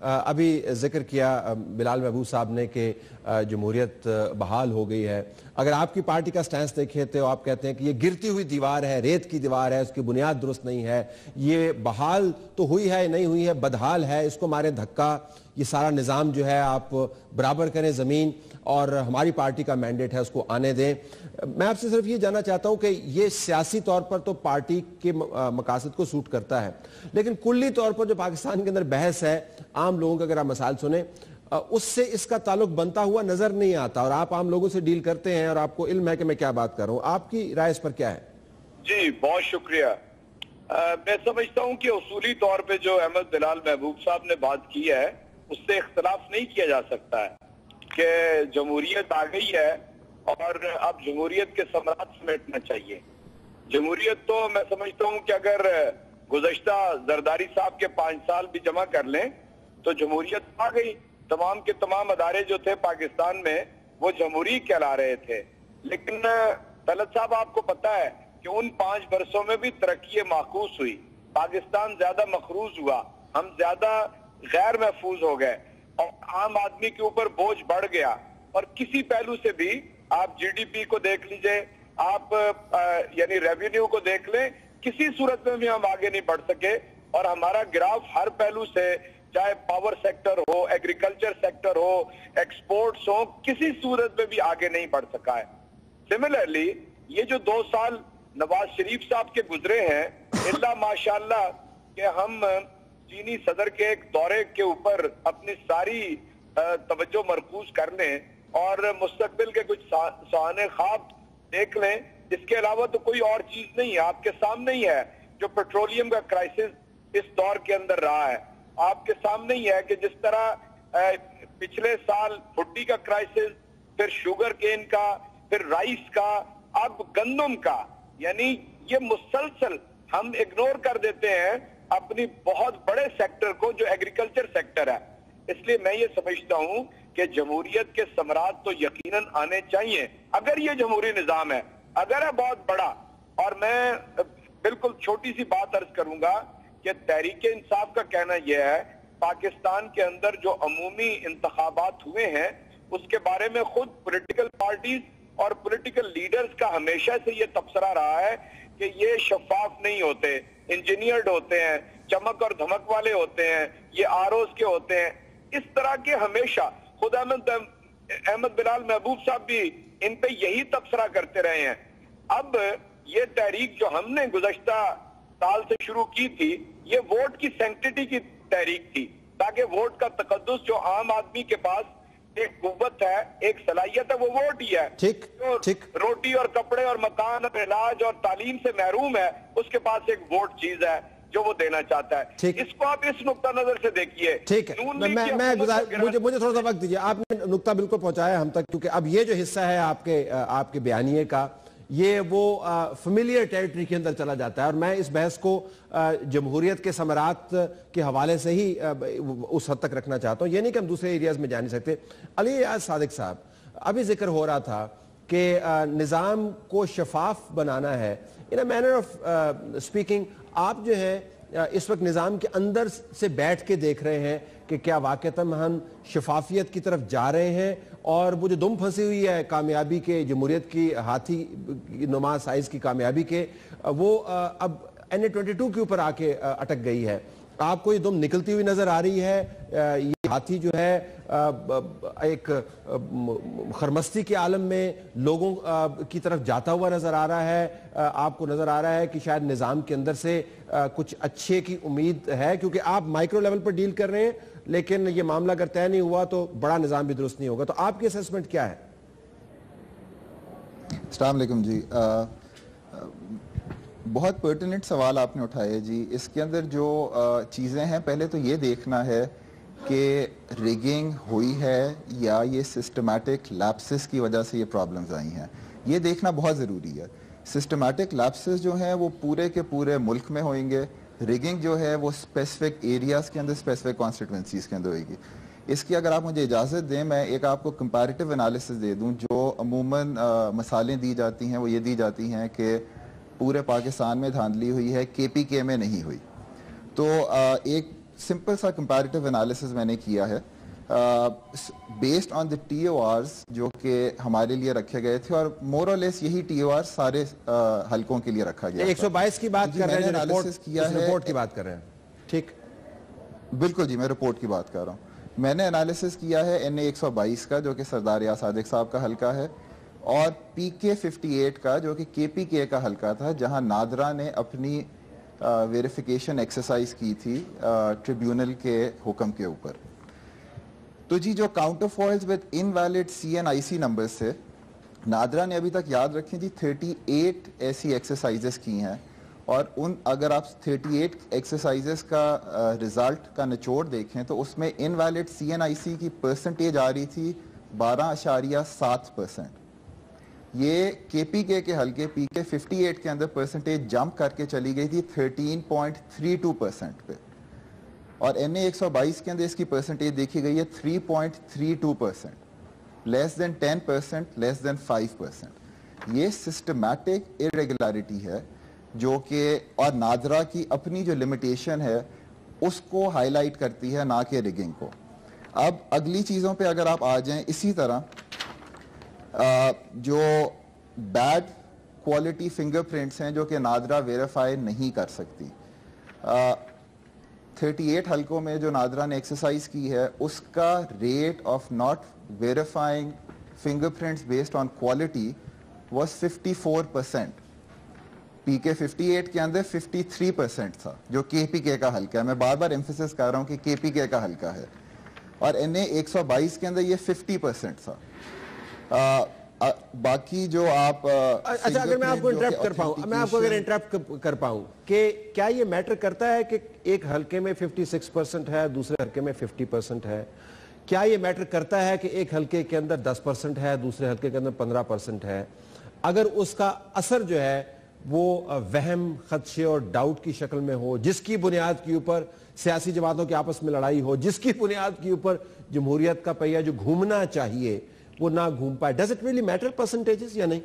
ابھی ذکر کیا بلال محبوب صاحب نے کہ جمہوریت بحال ہو گئی ہے. اگر آپ کی پارٹی کا سٹینس دیکھیں تو آپ کہتے ہیں کہ یہ گرتی ہوئی دیوار ہے, ریت کی دیوار ہے, اس کی بنیاد درست نہیں ہے, یہ بحال تو ہوئی ہے نہیں ہوئی ہے, بدحال ہے, اس کو مارے دھکا, یہ سارا نظام جو ہے آپ برابر کریں زمین, اور ہماری پارٹی کا مینڈیٹ ہے اس کو آنے دیں. میں آپ سے صرف یہ جاننا چاہتا ہوں کہ یہ سیاسی طور پر تو پارٹی کے مقاصد کو سوٹ کرتا ہے, لیکن کلی طور پر جو پاکستان کے اندر بحث ہے, عام لوگوں کا اگر آپ مسائل سنیں, اس سے اس کا تعلق بنتا ہوا نظر نہیں آتا, اور آپ عام لوگوں سے ڈیل کرتے ہیں اور آپ کو علم ہے کہ میں کیا بات کر رہا ہوں. آپ کی رائے اس پر کیا ہے؟ جی بہت شکریہ. میں سمجھتا ہوں کہ اصولی طور پہ جو احمد بلال محبوب صاحب نے بات کی ہے اس سے اختلاف نہیں کیا جا سکتا ہے کہ جمہوریت آ گئی ہے اور اب جمہوریت کے ثمرات سمیٹنا چاہیے. جمہوریت تو میں سمجھتا ہوں کہ اگر گزشتہ زرداری صاحب کے 5 سال بھی جمع کر لیں تو جمہوریت آ گئی. تمام کے تمام ادارے جو تھے پاکستان میں وہ جمہوری کہلا رہے تھے, لیکن طلعت صاحب آپ کو پتا ہے کہ ان 5 برسوں میں بھی ترقی معکوس ہوئی. پاکستان زیادہ مقروض ہوا, ہم زیادہ غیر محفوظ ہو گئے, اور عام آدمی کے اوپر بوجھ بڑھ گیا. اور کسی پہلو سے بھی آپ جی ڈی پی کو دیکھ لیجئے, آپ یعنی ریونیو کو دیکھ لیں, کسی صورت میں بھی ہم آگے نہیں بڑھ سکے, اور ہمارا گراف ہر پہلو سے, چاہے پاور سیکٹر ہو, ایگریکلچر سیکٹر ہو, ایکسپورٹس ہو, کسی صورت میں بھی آگے نہیں بڑھ سکا ہے. سملرلی یہ جو 2 سال نواز شریف صاحب کے گزرے ہیں, اللہ ماشاءاللہ کہ ہم چینی صدر کے ایک دورے کے اوپر اپنی ساری توجہ مرکوز کر لیں اور مستقبل کے کچھ سہانے خواب دیکھ لیں, اس کے علاوہ تو کوئی اور چیز نہیں ہے. آپ کے سامنے ہی ہے جو پیٹرولیم کا کرائسس اس دور کے اندر رہا ہے, آپ کے سامنے ہی ہے کہ جس طرح پچھلے سال بھٹی کا کرائسس, پھر شوگر کین کا, پھر رائس کا, اب گندم کا, یعنی یہ مسلسل ہم اگنور کر دیتے ہیں اپنی بہت بڑے سیکٹر کو جو ایگریکلچر سیکٹر ہے. اس لیے میں یہ سمجھتا ہوں کہ جمہوریت کے ثمرات تو یقیناً آنے چاہیے اگر یہ جمہوری نظام ہے, اگر ہے بہت بڑا. اور میں بالکل چھوٹی سی بات عرض کروں گا کہ تحریک انصاف کا کہنا یہ ہے, پاکستان کے اندر جو عمومی انتخابات ہوئے ہیں اس کے بارے میں خود پولیٹیکل پارٹیز اور پولیٹیکل لیڈرز کا ہمیشہ سے یہ تبصرہ رہا ہے کہ یہ شفاف نہیں ہوتے, انجینئرڈ ہوتے ہیں, چمک اور دھمک والے ہوتے ہیں, یہ آروز کے ہوتے ہیں. اس طرح کے ہمیشہ خود احمد بلال محبوب صاحب بھی ان پہ یہی تبصرہ کرتے رہے ہیں. اب یہ تحریک جو ہم نے گزشتہ سال سے شروع کی تھی, یہ ووٹ کی سینکٹیٹی کی تحریک تھی, تاکہ ووٹ کا تقدس جو عام آدمی کے پاس ایک قوت ہے, ایک صلاحیت ہے, وہ ووٹ ہی ہے. جو روٹی اور کپڑے اور مکان اور علاج اور تعلیم سے محروم ہے, اس کے پاس ایک ووٹ چیز ہے جو وہ دینا چاہتا ہے. اس کو آپ اس نقطہ نظر سے دیکھیے. ٹھیک ہے, مجھے تھوڑا سا وقت دیجیے. آپ نے نقطہ بالکل پہنچایا ہم تک, کیونکہ اب یہ جو حصہ ہے آپ کے بیانیے کا, یہ وہ فیملیئر ٹیریٹری کے اندر چلا جاتا ہے, اور میں اس بحث کو جمہوریت کے ثمرات کے حوالے سے ہی اس حد تک رکھنا چاہتا ہوں. یہ نہیں کہ ہم دوسرے ایریاز میں جا نہیں سکتے. علی ریاض صادق صاحب, ابھی ذکر ہو رہا تھا کہ نظام کو شفاف بنانا ہے. ان اے مینر آف اسپیکنگ, آپ جو ہیں اس وقت نظام کے اندر سے بیٹھ کے دیکھ رہے ہیں کہ کیا واقعتاً ہم شفافیت کی طرف جا رہے ہیں, اور وہ جو دم پھنسی ہوئی ہے کامیابی کے, جمہوریت کی ہاتھی نما سائز کی کامیابی کے, وہ اب NA-22 کے اوپر آ کے اٹک گئی ہے. آپ کو یہ دم نکلتی ہوئی نظر آ رہی ہے؟ یہ ہاتھی جو ہے ایک خرمستی کے عالم میں لوگوں کی طرف جاتا ہوا نظر آ رہا ہے. آپ کو نظر آ رہا ہے کہ شاید نظام کے اندر سے کچھ اچھے کی امید ہے, کیونکہ آپ مائکرو لیول پر ڈیل کر رہے ہیں, لیکن یہ معاملہ اگر طے نہیں ہوا تو بڑا نظام بھی درست نہیں ہوگا. تو آپ کی اسیسمنٹ کیا ہے؟ السلام علیکم جی. بہت پرٹیننٹ سوال آپ نے اٹھائے جی. اس کے اندر جو چیزیں ہیں, پہلے تو یہ دیکھنا ہے کہ ریگنگ ہوئی ہے یا یہ سسٹمیٹک لیپسز کی وجہ سے یہ پرابلمز آئی ہیں, یہ دیکھنا بہت ضروری ہے. سسٹمیٹک لیپسز جو ہیں وہ پورے کے پورے ملک میں ہوئیں گے. ریگنگ جو ہے وہ اسپیسیفک ایریاز کے اندر, اسپیسیفک کانسٹیٹوئنسیز کے اندر ہوئے گی. اس کی اگر آپ مجھے اجازت دیں, میں ایک آپ کو کمپیریٹیو انالیسس دے دوں. جو عموماً مثالیں دی جاتی ہیں وہ یہ دی جاتی ہیں کہ پورے پاکستان میں دھاندلی ہوئی ہے, KPK میں نہیں ہوئی. تو ایک سمپل سا کمپیریٹیو انالیسز میں نے کیا ہے based on the T O آرز جو کہ ہمارے لیے رکھے گئے تھے، اور مور اور لیس یہی ٹی او آر سارے حلقوں کے لیے رکھا گیا 122 کی بات کر رہے ہیں، رپورٹ کی بات کر رہے ہیں، ٹھیک؟ بالکل جی، میں رپورٹ کی بات کر رہا ہوں۔ میں نے انالیسس کیا ہے این اے 122 کا جو کہ سردار ریاض صادق صاحب کا حلقہ ہے، اور پی کے 58 کا جو کہ کے پی کے کا حلقہ تھا، جہاں نادرا نے اپنی ویریفیکیشن ایکسرسائز کی تھی ٹریبیونل کے حکم کے اوپر۔ تو جی جو counterfoils with invalid C N I C number سے نادرا نے ابھی تک یاد رکھیں جی 38 ایسی ایکسرسائزز کی ہیں، اور اگر آپ 38 ایکسرسائزز کا رزلٹ کا نچوڑ دیکھیں تو اس میں انویلڈ سی این آئی سی کی پرسنٹیج آ رہی تھی 12.7%۔ یہ کے پی کے حلقے پی کے 58 کے اندر پرسنٹیج جمپ کر کے چلی گئی تھی 13.32% پہ، اور این اے 122 کے اندر اس کی پرسنٹیج دیکھی گئی ہے 3.32%، لیس دین 10%، لیس دین 5%۔ یہ سسٹمیٹک ارریگولیرٹی ہے جو کہ اور نادرا کی اپنی جو لمیٹیشن ہے اس کو ہائی لائٹ کرتی ہے، نہ کہ ریگنگ کو۔ اب اگلی چیزوں پہ اگر آپ آ جائیں، اسی طرح جو بیڈ کوالٹی فنگر پرنٹس ہیں جو کہ نادرا ویریفائی نہیں کر سکتی، 38 حلقوں میں جو نادرا نے ایکسرسائز کی ہے اس کا rate of not verifying fingerprints based on quality was 54%۔ P K 58 کے اندر 53% تھا جو کے پی کے کا حلقہ ہے، میں بار بار ایمفیسس کر رہا ہوں کہ کے پی کے کا حلقہ ہے، اور این اے 122 کے اندر یہ 50% تھا۔ باقی جو آپ اچھا اگر میں آپ کو انٹرپٹ کر پاؤں کہ کیا یہ میٹر کرتا ہے کہ ایک حلقے میں 56% ہے، دوسرے حلقے میں 50% ہے؟ کیا یہ میٹر کرتا ہے کہ ایک حلقے کے اندر 10% ہے، دوسرے حلقے کے اندر 15% ہے؟ اگر اس کا اثر جو ہے وہ وہم، خدشے اور ڈاؤٹ کی شکل میں ہو، جس کی بنیاد کے اوپر سیاسی جماعتوں کی آپس میں لڑائی ہو، جس کی بنیاد کے اوپر جمہوریت کا پہیہ جو گھومنا چاہیے وہ نہ گھوم پائے، does it really matter percentages یا نہیں؟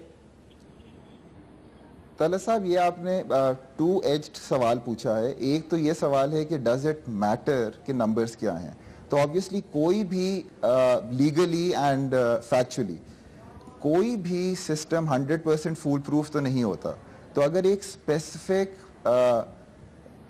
طلعت صاحب یہ آپ نے ٹو ایجڈ سوال پوچھا ہے۔ ایک تو یہ سوال ہے کہ ڈز اٹ میٹر کہ نمبرز کیا ہیں، تو آبویسلی کوئی بھی لیگلی اینڈ فیکچولی کوئی بھی سسٹم 100% فول پروف تو نہیں ہوتا، تو اگر ایک اسپیسیفک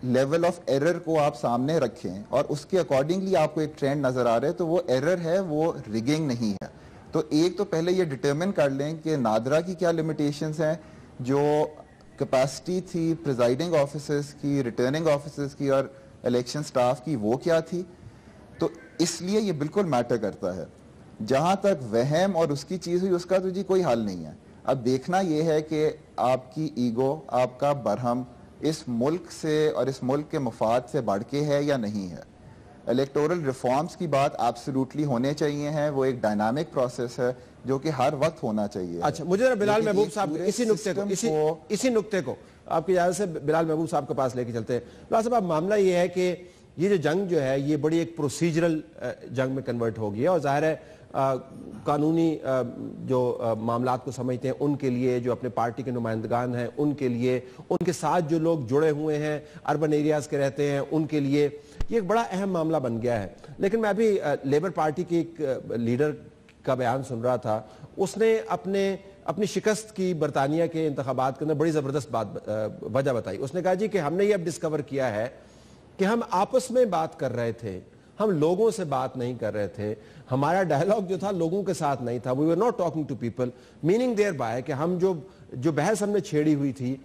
لیول آف ایرر کو آپ سامنے رکھیں اور اس کے اکارڈنگلی آپ کو ایک ٹرینڈ نظر آ رہا ہے تو وہ ایرر ہے، وہ ریگنگ نہیں ہے۔ تو ایک تو پہلے یہ ڈٹرمن کر لیں کہ نادرا کی کیا لمیٹیشنز ہیں، جو کیپیسٹی تھی پریزائڈنگ آفیسرز کی، ریٹرننگ آفیسرز کی اور الیکشن سٹاف کی، وہ کیا تھی۔ تو اس لیے یہ بالکل میٹر کرتا ہے۔ جہاں تک وہم اور اس کی چیز ہوئی اس کا تو جی کوئی حل نہیں ہے۔ اب دیکھنا یہ ہے کہ آپ کی ایگو، آپ کا برہم اس ملک سے اور اس ملک کے مفاد سے بڑھ کے ہے یا نہیں ہے۔ الیکٹورل ریفارمز کی بات ایبسولوٹلی ہونے چاہیے ہیں، وہ ایک ڈائنامک پروسیس ہے جو کہ ہر وقت ہونا چاہیے۔ اچھا مجھے ذرا بلال محبوب صاحب اسی نقطے کو آپ کی اجازت سے بلال محبوب صاحب کے پاس لے کے چلتے ہیں۔ بلال صاحب اب معاملہ یہ ہے کہ یہ جو جنگ جو ہے یہ بڑی ایک پروسیجرل جنگ میں کنورٹ ہو گئی ہے، اور ظاہر ہے قانونی جو معاملات کو سمجھتے ہیں ان کے لیے، جو اپنے پارٹی کے نمائندگان ہیں ان کے لیے، ان کے ساتھ جو لوگ جڑے ہوئے ہیں اربن ایریاز کے رہتے ہیں ان کے لیے یہ ایک بڑا اہم معاملہ بن گیا ہے۔ لیکن میں ابھی لیبر پارٹی کی ایک لیڈر کا بیان سن رہا تھا، اس نے اپنی شکست کی برطانیہ کے انتخابات کے اندر بڑی زبردست وجہ بتائی۔ اس نے کہا جی کہ ہم نے یہ اب ڈسکور کیا ہے کہ ہم آپس میں بات کر رہے تھے، ہم لوگوں سے بات نہیں کر رہے تھے، ہمارا ڈائلاگ جو تھا لوگوں کے ساتھ نہیں تھا، we were not talking to people, meaning thereby کہ ہم جو بحث ہم نے چھیڑی ہوئی تھی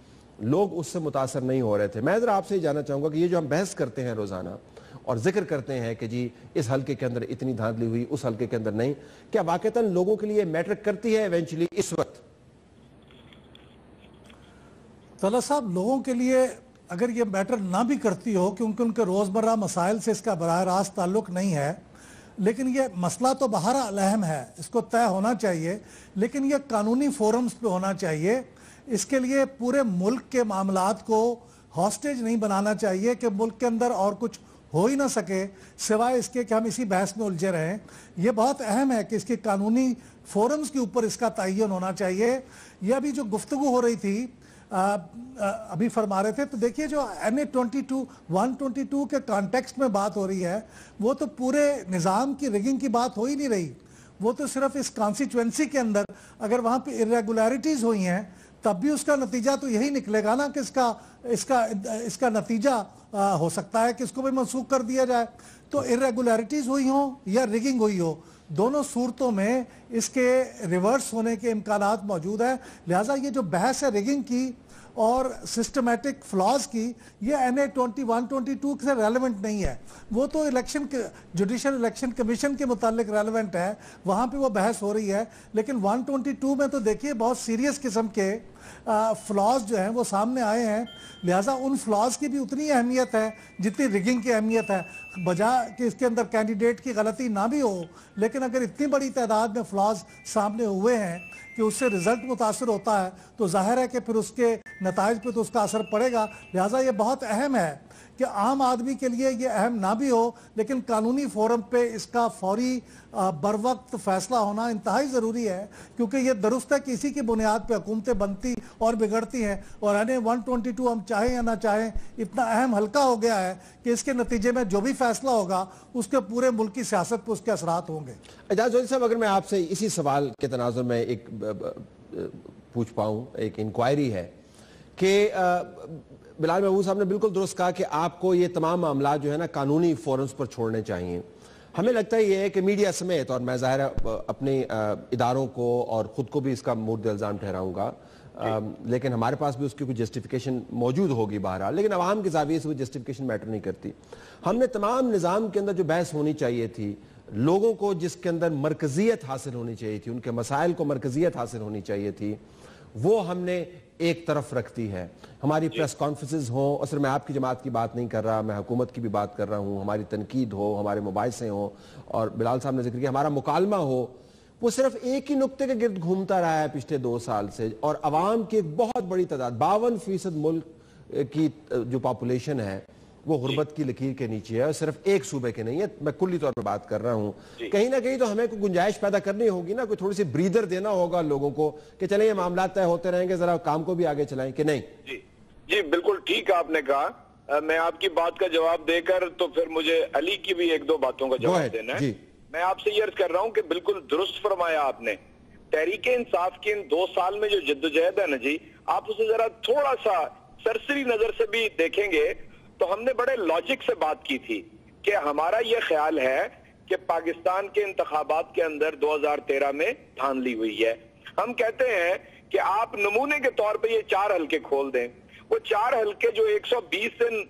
لوگ اس سے متاثر نہیں ہو رہے تھے۔ میں ذرا آپ سے یہ جاننا چاہوں گا کہ یہ جو ہم بحث کرتے ہیں روزانہ اور ذکر کرتے ہیں کہ جی اس حلقے کے اندر اتنی دھاندلی ہوئی، اس حلقے کے اندر نہیں، کیا واقعتاً لوگوں کے لیے میٹر کرتی ہے ایونچولی اس وقت؟ طلعت صاحب لوگوں کے لیے اگر یہ میٹر نہ بھی کرتی ہو کیونکہ ان کے روزمرہ مسائل سے اس کا براہ راست تعلق نہیں ہے، لیکن یہ مسئلہ تو بہرحال اہم ہے، اس کو طے ہونا چاہیے، لیکن یہ قانونی فورمز پہ ہونا چاہیے۔ اس کے لیے پورے ملک کے معاملات کو ہاسٹیج نہیں بنانا چاہیے کہ ملک کے اندر اور کچھ ہو ہی نہ سکے سوائے اس کے کہ ہم اسی بحث میں الجھے رہیں۔ یہ بہت اہم ہے کہ اس کی قانونی فورمز کے اوپر اس کا تعین ہونا چاہیے۔ یہ ابھی جو گفتگو ہو رہی تھی ابھی فرما رہے تھے، تو دیکھیے جو NA-22 122 کے کانٹیکسٹ میں بات ہو رہی ہے وہ تو پورے نظام کی ریگنگ کی بات ہو ہی نہیں رہی، وہ تو صرف اس کانسٹیچوئنسی کے اندر اگر وہاں پہ irregularities ہوئی ہیں تب بھی اس کا نتیجہ تو یہی نکلے گا نا کہ اس کا نتیجہ ہو سکتا ہے کہ اس کو بھی منسوخ کر دیا جائے. تو irregularities ہوئی ہوں یا ریگنگ ہوئی ہو، دونوں صورتوں میں اس کے ریورس ہونے کے امکانات موجود ہیں. لہٰذا یہ جو بحث ہے ریگنگ کی اور سسٹمیٹک فلاز کی، یہ NA-20 122 سے ریلیونٹ نہیں ہے. وہ تو جوڈیشل الیکشن کمیشن کے متعلق ریلیونٹ ہے، وہاں پہ وہ بحث ہو رہی ہے. لیکن 122 میں تو دیکھیے بہت سیریس قسم کے فلاز جو ہیں وہ سامنے آئے ہیں. لہٰذا ان فلاز کی بھی اتنی اہمیت ہے جتنی ریگنگ کی اہمیت ہے. بجائے کہ اس کے اندر کینڈیڈیٹ کی غلطی نہ بھی ہو، لیکن اگر اتنی بڑی تعداد میں فلاز سامنے ہوئے ہیں کہ اس سے رزلٹ متاثر ہوتا ہے تو ظاہر ہے کہ پھر اس کے نتائج پہ تو اس کا اثر پڑے گا. لہٰذا یہ بہت اہم ہے کہ عام آدمی کے لیے یہ اہم نہ بھی ہو، لیکن قانونی فورم پہ اس کا فوری بروقت فیصلہ ہونا انتہائی ضروری ہے، کیونکہ یہ درست ہے کہ اسی کی بنیاد پہ حکومتیں بنتی اور بگڑتی ہیں. اور NA-122 ہم چاہیں یا نہ چاہیں اتنا اہم حلقہ ہو گیا ہے کہ اس کے نتیجے میں جو بھی فیصلہ ہوگا اس کے پورے ملک کی سیاست پہ اس کے اثرات ہوں گے. اعجاز زوہری صاحب، اگر میں آپ سے اسی سوال کے تناظر میں ایک پوچھ پاؤں، ایک انکوائری ہے کہ بلال محبوب صاحب نے بالکل درست کہا کہ آپ کو یہ تمام معاملات جو ہے نا قانونی فورمز پر چھوڑنے چاہیے. ہمیں لگتا ہے یہ ہے کہ میڈیا سمیت، اور میں ظاہر اپنے اداروں کو اور خود کو بھی اس کا مورد الزام ٹھہراؤں گا، لیکن ہمارے پاس بھی اس کی کوئی جسٹیفیکیشن موجود ہوگی بہرحال، لیکن عوام کے زاویے سے وہ جسٹیفیکیشن میٹر نہیں کرتی. ہم نے تمام نظام کے اندر جو بحث ہونی چاہیے تھی، لوگوں کو جس کے اندر مرکزیت حاصل ہونی چاہیے تھی، ان کے مسائل کو مرکزیت حاصل ہونی چاہیے تھی، وہ ہم نے ایک طرف رکھتی ہے. ہماری پریس کانفرنسز ہوں، اور صرف میں آپ کی جماعت کی بات نہیں کر رہا، میں حکومت کی بھی بات کر رہا ہوں، ہماری تنقید ہو، ہمارے مباحثے ہوں، اور بلال صاحب نے ذکر کیا ہمارا مکالمہ ہو، وہ صرف ایک ہی نقطے کے گرد گھومتا رہا ہے پچھلے 2 سال سے. اور عوام کی ایک بہت بڑی تعداد، 52% ملک کی جو پاپولیشن ہے وہ غربت کی لکیر کے نیچے ہے، اور صرف ایک صوبے کے نہیں ہے، میں کلی طور پر بات کر رہا ہوں. کہیں نہ کہیں تو ہمیں کوئی گنجائش پیدا کرنی ہوگی نا، کوئی تھوڑی سی بریدر دینا ہوگا لوگوں کو کہ چلیں یہ معاملات طے ہوتے رہیں گے، ذرا کام کو بھی آگے چلائیں کہ نہیں. جی بالکل ٹھیک آپ نے کہا. میں آپ کی بات کا جواب دے کر تو پھر مجھے علی کی بھی 1-2 باتوں کا جواب دینا ہے. میں آپ سے یہ عرض کر رہا ہوں کہ بالکل درست فرمایا آپ نے. تحریک انصاف کی ان 2 سال میں جو جدوجہد ہے نا جی، آپ اسے ذرا تھوڑا سا سرسری نظر سے بھی دیکھیں گے تو ہم نے بڑے لاجک سے بات کی تھی کہ ہمارا یہ خیال ہے کہ پاکستان کے انتخابات کے اندر 2013 میں دھاندلی ہوئی ہے. ہم کہتے ہیں کہ آپ نمونے کے طور پہ یہ 4 حلقے کھول دیں. وہ 4 حلقے جو 120 دن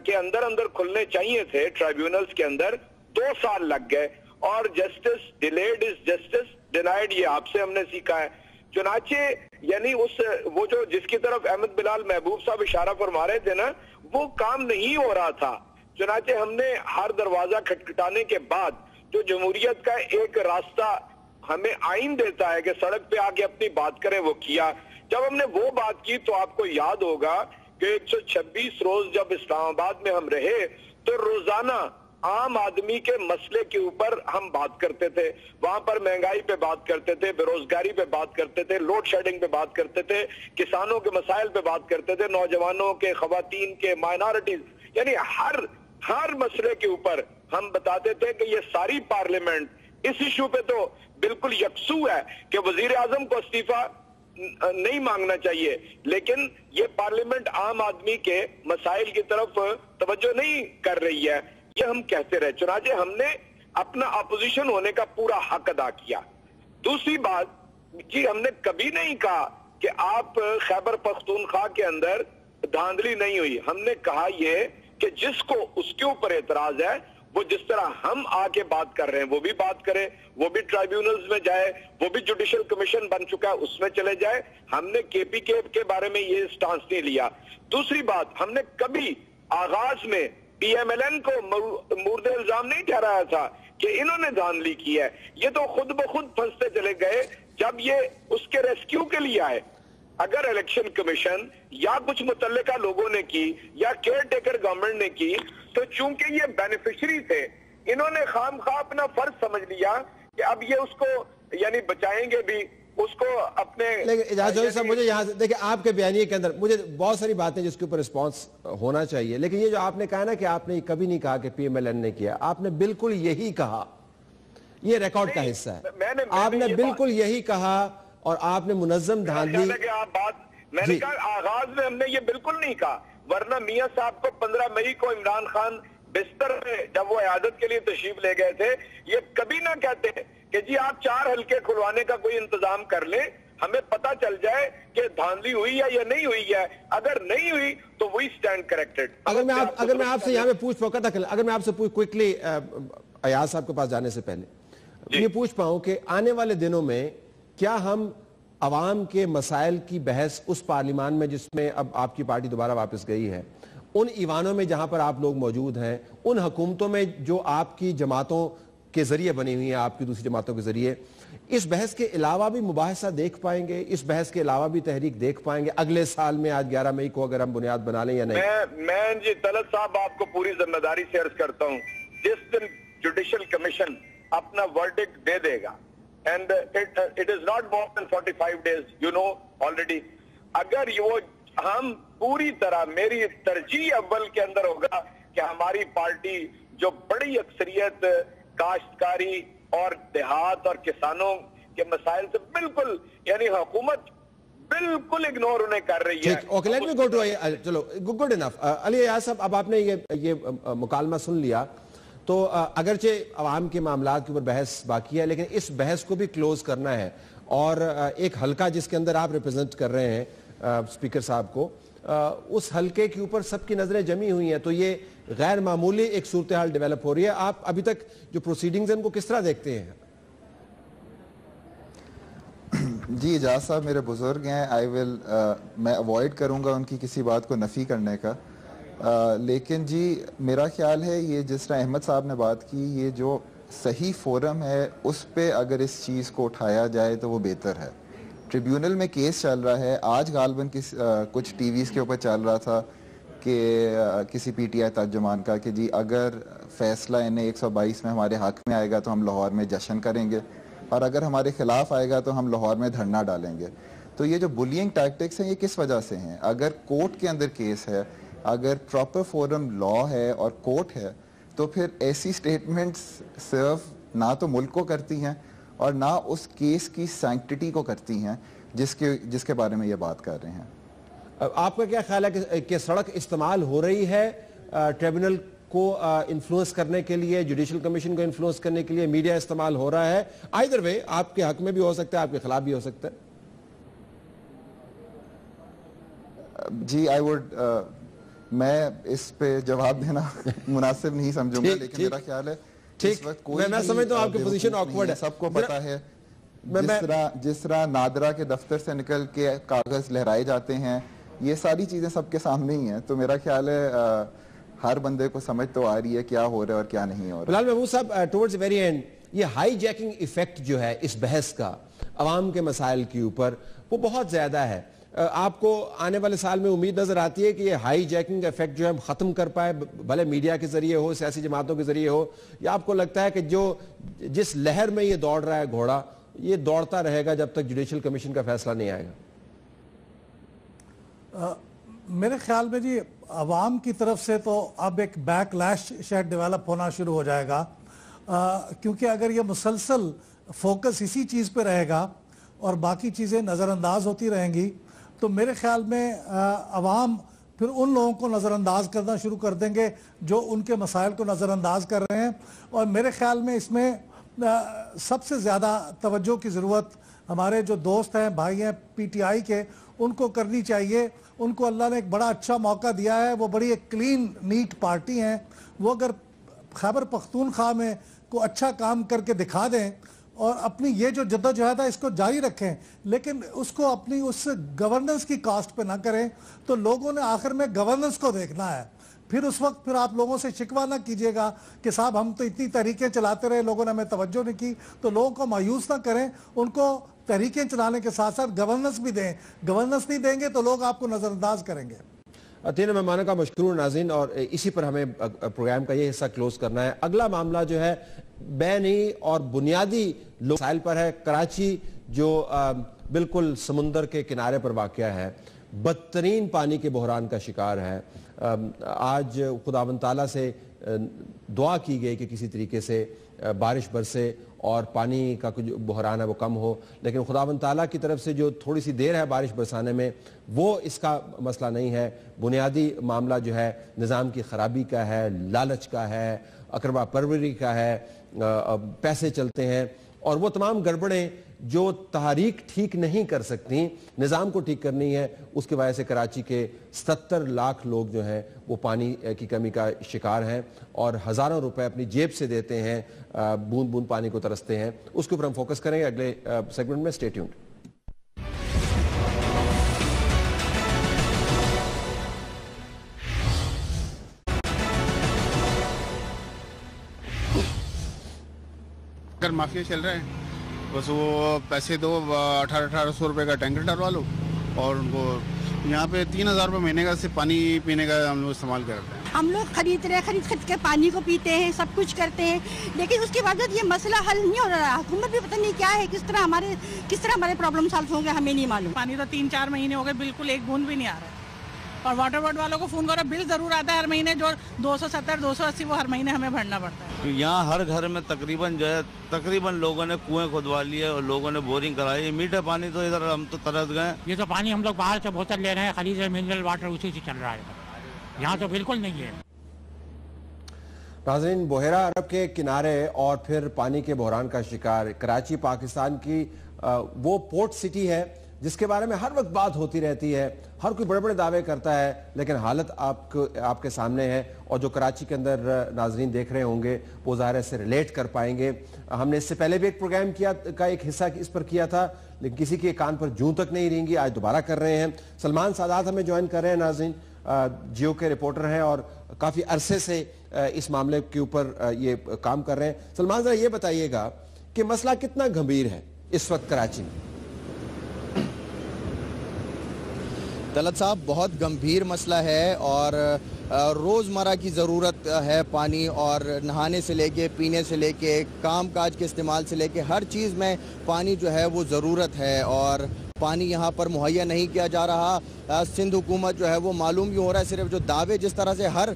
کے اندر کھلنے چاہیے تھے ٹرائیبیونلز کے اندر، 2 سال لگ گئے. اور justice delayed is justice denied, یہ آپ سے ہم نے سیکھا ہے. چنانچہ یعنی وہ جو جس کی طرف احمد بلال محبوب صاحب اشارہ فرما رہے تھے نا، وہ کام نہیں ہو رہا تھا. چنانچہ ہم نے ہر دروازہ کھٹکھٹانے کے بعد جو جمہوریت کا ایک راستہ ہمیں آئین دیتا ہے کہ سڑک پہ آ کے اپنی بات کریں، وہ کیا. جب ہم نے وہ بات کی تو آپ کو یاد ہوگا کہ 126 روز جب اسلام آباد میں ہم رہے تو روزانہ عام آدمی کے مسئلے کے اوپر ہم بات کرتے تھے. وہاں پر مہنگائی پہ بات کرتے تھے، بے روزگاری پہ بات کرتے تھے، لوڈ شیڈنگ پہ بات کرتے تھے، کسانوں کے مسائل پہ بات کرتے تھے، نوجوانوں کے، خواتین کے، مائنارٹیز، یعنی ہر مسئلے کے اوپر ہم بتاتے تھے کہ یہ ساری پارلیمنٹ اس ایشو پہ تو بالکل یکسو ہے کہ وزیر اعظم کو استعفیٰ نہیں مانگنا چاہیے، لیکن یہ پارلیمنٹ عام آدمی کے مسائل کی طرف توجہ نہیں کر رہی ہے. یہ ہم کہتے رہے. چنانچہ ہم نے اپنا اپوزیشن ہونے کا پورا حق ادا کیا. دوسری بات جی، ہم نے کبھی نہیں کہا کہ آپ خیبر پختونخوا کے اندر دھاندلی نہیں ہوئی. ہم نے کہا یہ کہ جس کو اس کے اوپر اعتراض ہے وہ جس طرح ہم آ کے بات کر رہے ہیں وہ بھی بات کرے، وہ بھی ٹرائیبیونلز میں جائے، وہ بھی جوڈیشل کمیشن بن چکا ہے اس میں چلے جائے. ہم نے KP کے بارے میں یہ سٹانس نہیں لیا. دوسری بات، ہم نے کبھی آغاز میں PMLN کو مورد الزام نہیں ٹھہرایا تھا کہ انہوں نے دھاندلی کی ہے. یہ تو خود بخود پھنستے چلے گئے جب یہ اس کے ریسکیو کے لیے آئے. اگر الیکشن کمیشن یا کچھ متعلقہ لوگوں نے کی یا کیئر ٹیکر گورنمنٹ نے کی تو چونکہ یہ بینیفیشری تھے، انہوں نے خام خواہ اپنا فرض سمجھ لیا کہ اب یہ اس کو یعنی بچائیں گے بھی اس کو اپنے لیکن اجازت صاحب مجھے یہاں سے دیکھیں آپ کے بیانیے کے اندر مجھے بہت ساری باتیں جس کے اوپر رسپانس ہونا چاہیے، لیکن یہ جو آپ نے کہا نا کہ آپ نے کبھی نہیں کہا کہ پی ایم ایل این نے کیا، آپ نے بالکل یہی کہا، یہ ریکارڈ کا حصہ ہے، آپ نے بالکل یہی کہا اور آپ نے منظم دھاندلی میں نے کہا آغاز میں ہم نے یہ بالکل نہیں کہا، ورنہ میاں صاحب کو 15 مئی کو عمران خان بستر میں جب وہ عیادت کے لیے تشریف لے گئے تھے یہ کبھی نہ کہتے کہ جی آپ 4 حلقے کھلوانے کا کوئی انتظام کر لیں، ہمیں پتہ چل جائے کہ دھاندلی ہوئی ہے یا نہیں ہوئی ہے، اگر نہیں ہوئی تو وی اسٹینڈ کریکٹڈ۔ اگر میں آپ سے یہاں پہ پوچھ پاؤں اگر میں آپ سے کوئکلی ایاز صاحب کے پاس جانے سے پہلے یہ پوچھ پاؤں کہ آنے والے دنوں میں کیا ہم عوام کے مسائل کی بحث اس پارلیمان میں جس میں اب آپ کی پارٹی دوبارہ واپس گئی ہے، ان ایوانوں میں جہاں پر آپ لوگ موجود ہیں، ان حکومتوں میں جو آپ کی جماعتوں کے ذریعے بنی ہوئی ہیں، آپ کی دوسری جماعتوں کے ذریعے، اس بحث کے علاوہ بھی مباحثہ دیکھ پائیں گے، اس بحث کے علاوہ بھی تحریک دیکھ پائیں گے اگلے سال میں، آج 11 مئی کو اگر ہم بنیاد بنا لیں یا نہیں؟ میں جی طلعت صاحب آپ کو پوری ذمہ داری سے عرض کرتا ہوں، جس دن جوڈیشل کمیشن اپنا ورڈکٹ دے دے گا and it is not more than 45 days, you know already. اگر وہ ہم پوری طرح میری ترجیح اول کے اندر ہوگا کہ ہماری پارٹی جو بڑی اکثریت کاشتکاری اور دیہات اور کسانوں کے مسائل سے بالکل یعنی حکومت بالکل اگنور انہیں کر رہی ہے۔ Okay let me go to چلو گڈ انف علی ایاز صاحب، اب آپ نے یہ مکالمہ سن لیا تو اگرچہ عوام کے معاملات کے اوپر بحث باقی ہے لیکن اس بحث کو بھی کلوز کرنا ہے، اور ایک حلقہ جس کے اندر آپ ریپرزینٹ کر رہے ہیں اسپیکر صاحب کو، اس حلقے کے اوپر سب کی نظریں جمی ہوئی ہیں، تو یہ غیر معمولی ایک صورتحال ڈیولپ ہو رہی ہے۔ آپ ابھی تک جو پروسیڈنگز ہیں ان کو کس طرح دیکھتے ہیں؟ جی اجاز صاحب میرے بزرگ ہیں، میں اوائڈ کروں گا ان کی کسی بات کو نفی کرنے کا، لیکن جی میرا خیال ہے یہ جس طرح احمد صاحب نے بات کی، یہ جو صحیح فورم ہے اس پہ اگر اس چیز کو اٹھایا جائے تو وہ بہتر ہے۔ ٹریبیونل میں کیس چل رہا ہے، آج غالباً کچھ ٹی ویز کے اوپر چل رہا تھا کہ کسی پی ٹی آئی ترجمان کا کہ جی اگر فیصلہ انہیں 122 میں ہمارے حق میں آئے گا تو ہم لاہور میں جشن کریں گے، اور اگر ہمارے خلاف آئے گا تو ہم لاہور میں دھرنا ڈالیں گے۔ تو یہ جو بلینگ ٹیکٹکس ہیں یہ کس وجہ سے ہیں؟ اگر کورٹ کے اندر کیس ہے، اگر پراپر فورم لا ہے اور کورٹ ہے، تو پھر ایسی سٹیٹمنٹس سرو نہ تو ملک کو کرتی ہیں اور نہ اس کیس کی سینکٹیٹی کو کرتی ہیں جس کے بارے میں یہ بات کر رہے ہیں۔ آپ کا کیا خیال ہے کہ سڑک استعمال ہو رہی ہے ٹریبیونل کو انفلوئنس کرنے کے لیے، جوڈیشل کمیشن کو انفلوئنس کرنے کے لیے میڈیا استعمال ہو رہا ہے؟ آئیدر وے آپ کے حق میں بھی ہو سکتا ہے، آپ کے خلاف بھی ہو سکتا ہے۔ جی میں اس پہ جواب دینا مناسب نہیں سمجھوں گا، لیکن میرا خیال ہے اس وقت کوئی میں سمجھتا ہوں آپ کی پوزیشن آکورڈ ہے، سب کو پتا ہے جس طرح نادرا کے دفتر سے نکل کے کاغذ لہرائے جاتے ہیں، یہ ساری چیزیں سب کے سامنے ہی ہیں، تو میرا خیال ہے ہر بندے کو سمجھ تو آ رہی ہے کیا ہو رہا ہے اور کیا نہیں ہو رہا۔ بلال محمود صاحب، ٹورڈز ویری اینڈ یہ ہائی جیکنگ ایفیکٹ جو ہے اس بحث کا عوام کے مسائل کے اوپر وہ بہت زیادہ ہے، آپ کو آنے والے سال میں امید نظر آتی ہے کہ یہ ہائی جیکنگ ایفیکٹ جو ہے ہم ختم کر پائے، بھلے میڈیا کے ذریعے ہو، سیاسی جماعتوں کے ذریعے ہو، یا آپ کو لگتا ہے کہ جس لہر میں یہ دوڑ رہا ہے گھوڑا یہ دوڑتا رہے گا جب تک جوڈیشل کمیشن کا فیصلہ نہیں آئے گا؟ میرے خیال میں جی عوام کی طرف سے تو اب ایک بیک لیش شاید ڈیولپ ہونا شروع ہو جائے گا، کیونکہ اگر یہ مسلسل فوکس اسی چیز پہ رہے گا اور باقی چیزیں نظر انداز ہوتی رہیں گی تو میرے خیال میں عوام پھر ان لوگوں کو نظر انداز کرنا شروع کر دیں گے جو ان کے مسائل کو نظر انداز کر رہے ہیں، اور میرے خیال میں اس میں سب سے زیادہ توجہ کی ضرورت ہمارے جو دوست ہیں، بھائی ہیں پی ٹی آئی کے، ان کو کرنی چاہیے۔ ان کو اللہ نے ایک بڑا اچھا موقع دیا ہے، وہ بڑی ایک کلین نیٹ پارٹی ہیں، وہ اگر خیبر پختونخوا میں کو اچھا کام کر کے دکھا دیں اور اپنی یہ جو جدوجہد ہے اس کو جاری رکھیں، لیکن اس کو اپنی اس گورننس کی کاسٹ پہ نہ کریں، تو لوگوں نے آخر میں گورننس کو دیکھنا ہے۔ پھر اس وقت پھر آپ لوگوں سے شکوہ نہ کیجئے گا کہ صاحب ہم تو اتنی تحریکیں چلاتے رہے، لوگوں نے ہمیں توجہ نہیں کی، تو لوگوں کو مایوس نہ کریں، ان کو تحریکیں چلانے کے ساتھ ساتھ گورننس بھی دیں، گورننس نہیں دیں گے تو لوگ آپ کو نظر انداز کریں گے۔ تینوں مہمانوں کا مشکور ناظرین، اور اسی پر ہمیں پروگرام کا یہ حصہ کلوز کرنا ہے۔ اگلا معاملہ جو ہے بینی اور بنیادی مسائل پر ہے۔ کراچی جو بالکل سمندر کے کنارے پر واقع ہے، بدترین پانی کے بحران کا شکار ہے۔ آج خداوند تعالیٰ سے دعا کی گئی کہ کسی طریقے سے بارش برسے اور پانی کا جو بحران ہے وہ کم ہو، لیکن خداوند تعالیٰ کی طرف سے جو تھوڑی سی دیر ہے بارش برسانے میں، وہ اس کا مسئلہ نہیں ہے۔ بنیادی معاملہ جو ہے نظام کی خرابی کا ہے، لالچ کا ہے، اقربا پروری کا ہے، پیسے چلتے ہیں، اور وہ تمام گڑبڑیں جو تحریک ٹھیک نہیں کر سکتی، نظام کو ٹھیک کرنی ہے، اس کی وجہ سے کراچی کے 70 لاکھ لوگ جو ہیں وہ پانی کی کمی کا شکار ہیں اور ہزاروں روپے اپنی جیب سے دیتے ہیں، بوند بوند پانی کو ترستے ہیں۔ اس کے اوپر ہم فوکس کریں گے اگلے سیگمنٹ میں، اسٹے ٹیونڈ۔ اگر مافیا چل رہا ہے بس وہ پیسے دو، 1800 روپے کا ٹینکر ڈلوا لو، اور ان کو یہاں پہ 3000 روپے مہینے کا صرف پانی پینے کا ہم لوگ استعمال کرتے ہیں۔ ہم لوگ خرید کے پانی کو پیتے ہیں، سب کچھ کرتے ہیں، لیکن اس کے بعد یہ مسئلہ حل نہیں ہو رہا۔ حکومت بھی پتہ نہیں کیا ہے، کس طرح ہمارے پرابلم سالو ہوں گے ہمیں نہیں معلوم۔ پانی تو 3-4 مہینے ہو گئے بالکل ایک بوند بھی نہیں آ رہا ہے، اور واٹر بورڈ والوں کو فون کرو، بل ضرور آتا ہے ہر مہینے، جو 270-280 وہ ہر مہینے ہمیں بھرنا پڑتا ہے۔ یہاں ہر گھر میں تقریباً لوگوں نے کنویں کھدوا لیے اور لوگوں نے بورنگ کرائی۔ میٹھا پانی تو ادھر ہم تو ترس گئے۔ یہ تو پانی ہم لوگ باہر سے بوتل لے رہے ہیں، خرید سے منرل واٹر اسی سے چل رہا ہے، یہاں تو بالکل نہیں ہے۔ ناظرین، بحیرہ عرب کے کنارے اور پھر پانی کے بحران کا شکار کراچی پاکستان کی وہ پورٹ سٹی ہے جس کے بارے میں ہر وقت بات ہوتی رہتی ہے، ہر کوئی بڑے بڑے دعوے کرتا ہے، لیکن حالت آپ کے سامنے ہے، اور جو کراچی کے اندر ناظرین دیکھ رہے ہوں گے وہ ظاہر سے ریلیٹ کر پائیں گے۔ ہم نے اس سے پہلے بھی ایک پروگرام کا ایک حصہ اس پر کیا تھا، لیکن کسی کے کان پر جوں تک نہیں رینگی، آج دوبارہ کر رہے ہیں۔ سلمان سادات ہمیں جوائن کر رہے ہیں ناظرین، جیو کے رپورٹر ہیں اور کافی عرصے سے اس معاملے کے اوپر یہ کام کر رہے ہیں۔ سلمان ذرا یہ بتائیے گا کہ مسئلہ کتنا گمبھیر ہے اس وقت کراچی میں؟ طلعت صاحب، بہت گمبھیر مسئلہ ہے، اور روزمرہ کی ضرورت ہے پانی، اور نہانے سے لے کے پینے سے لے کے کام کاج کے استعمال سے لے کے ہر چیز میں پانی جو ہے وہ ضرورت ہے، اور پانی یہاں پر مہیا نہیں کیا جا رہا۔ سندھ حکومت جو ہے وہ معلوم ہی ہو رہا ہے، صرف جو دعوے جس طرح سے ہر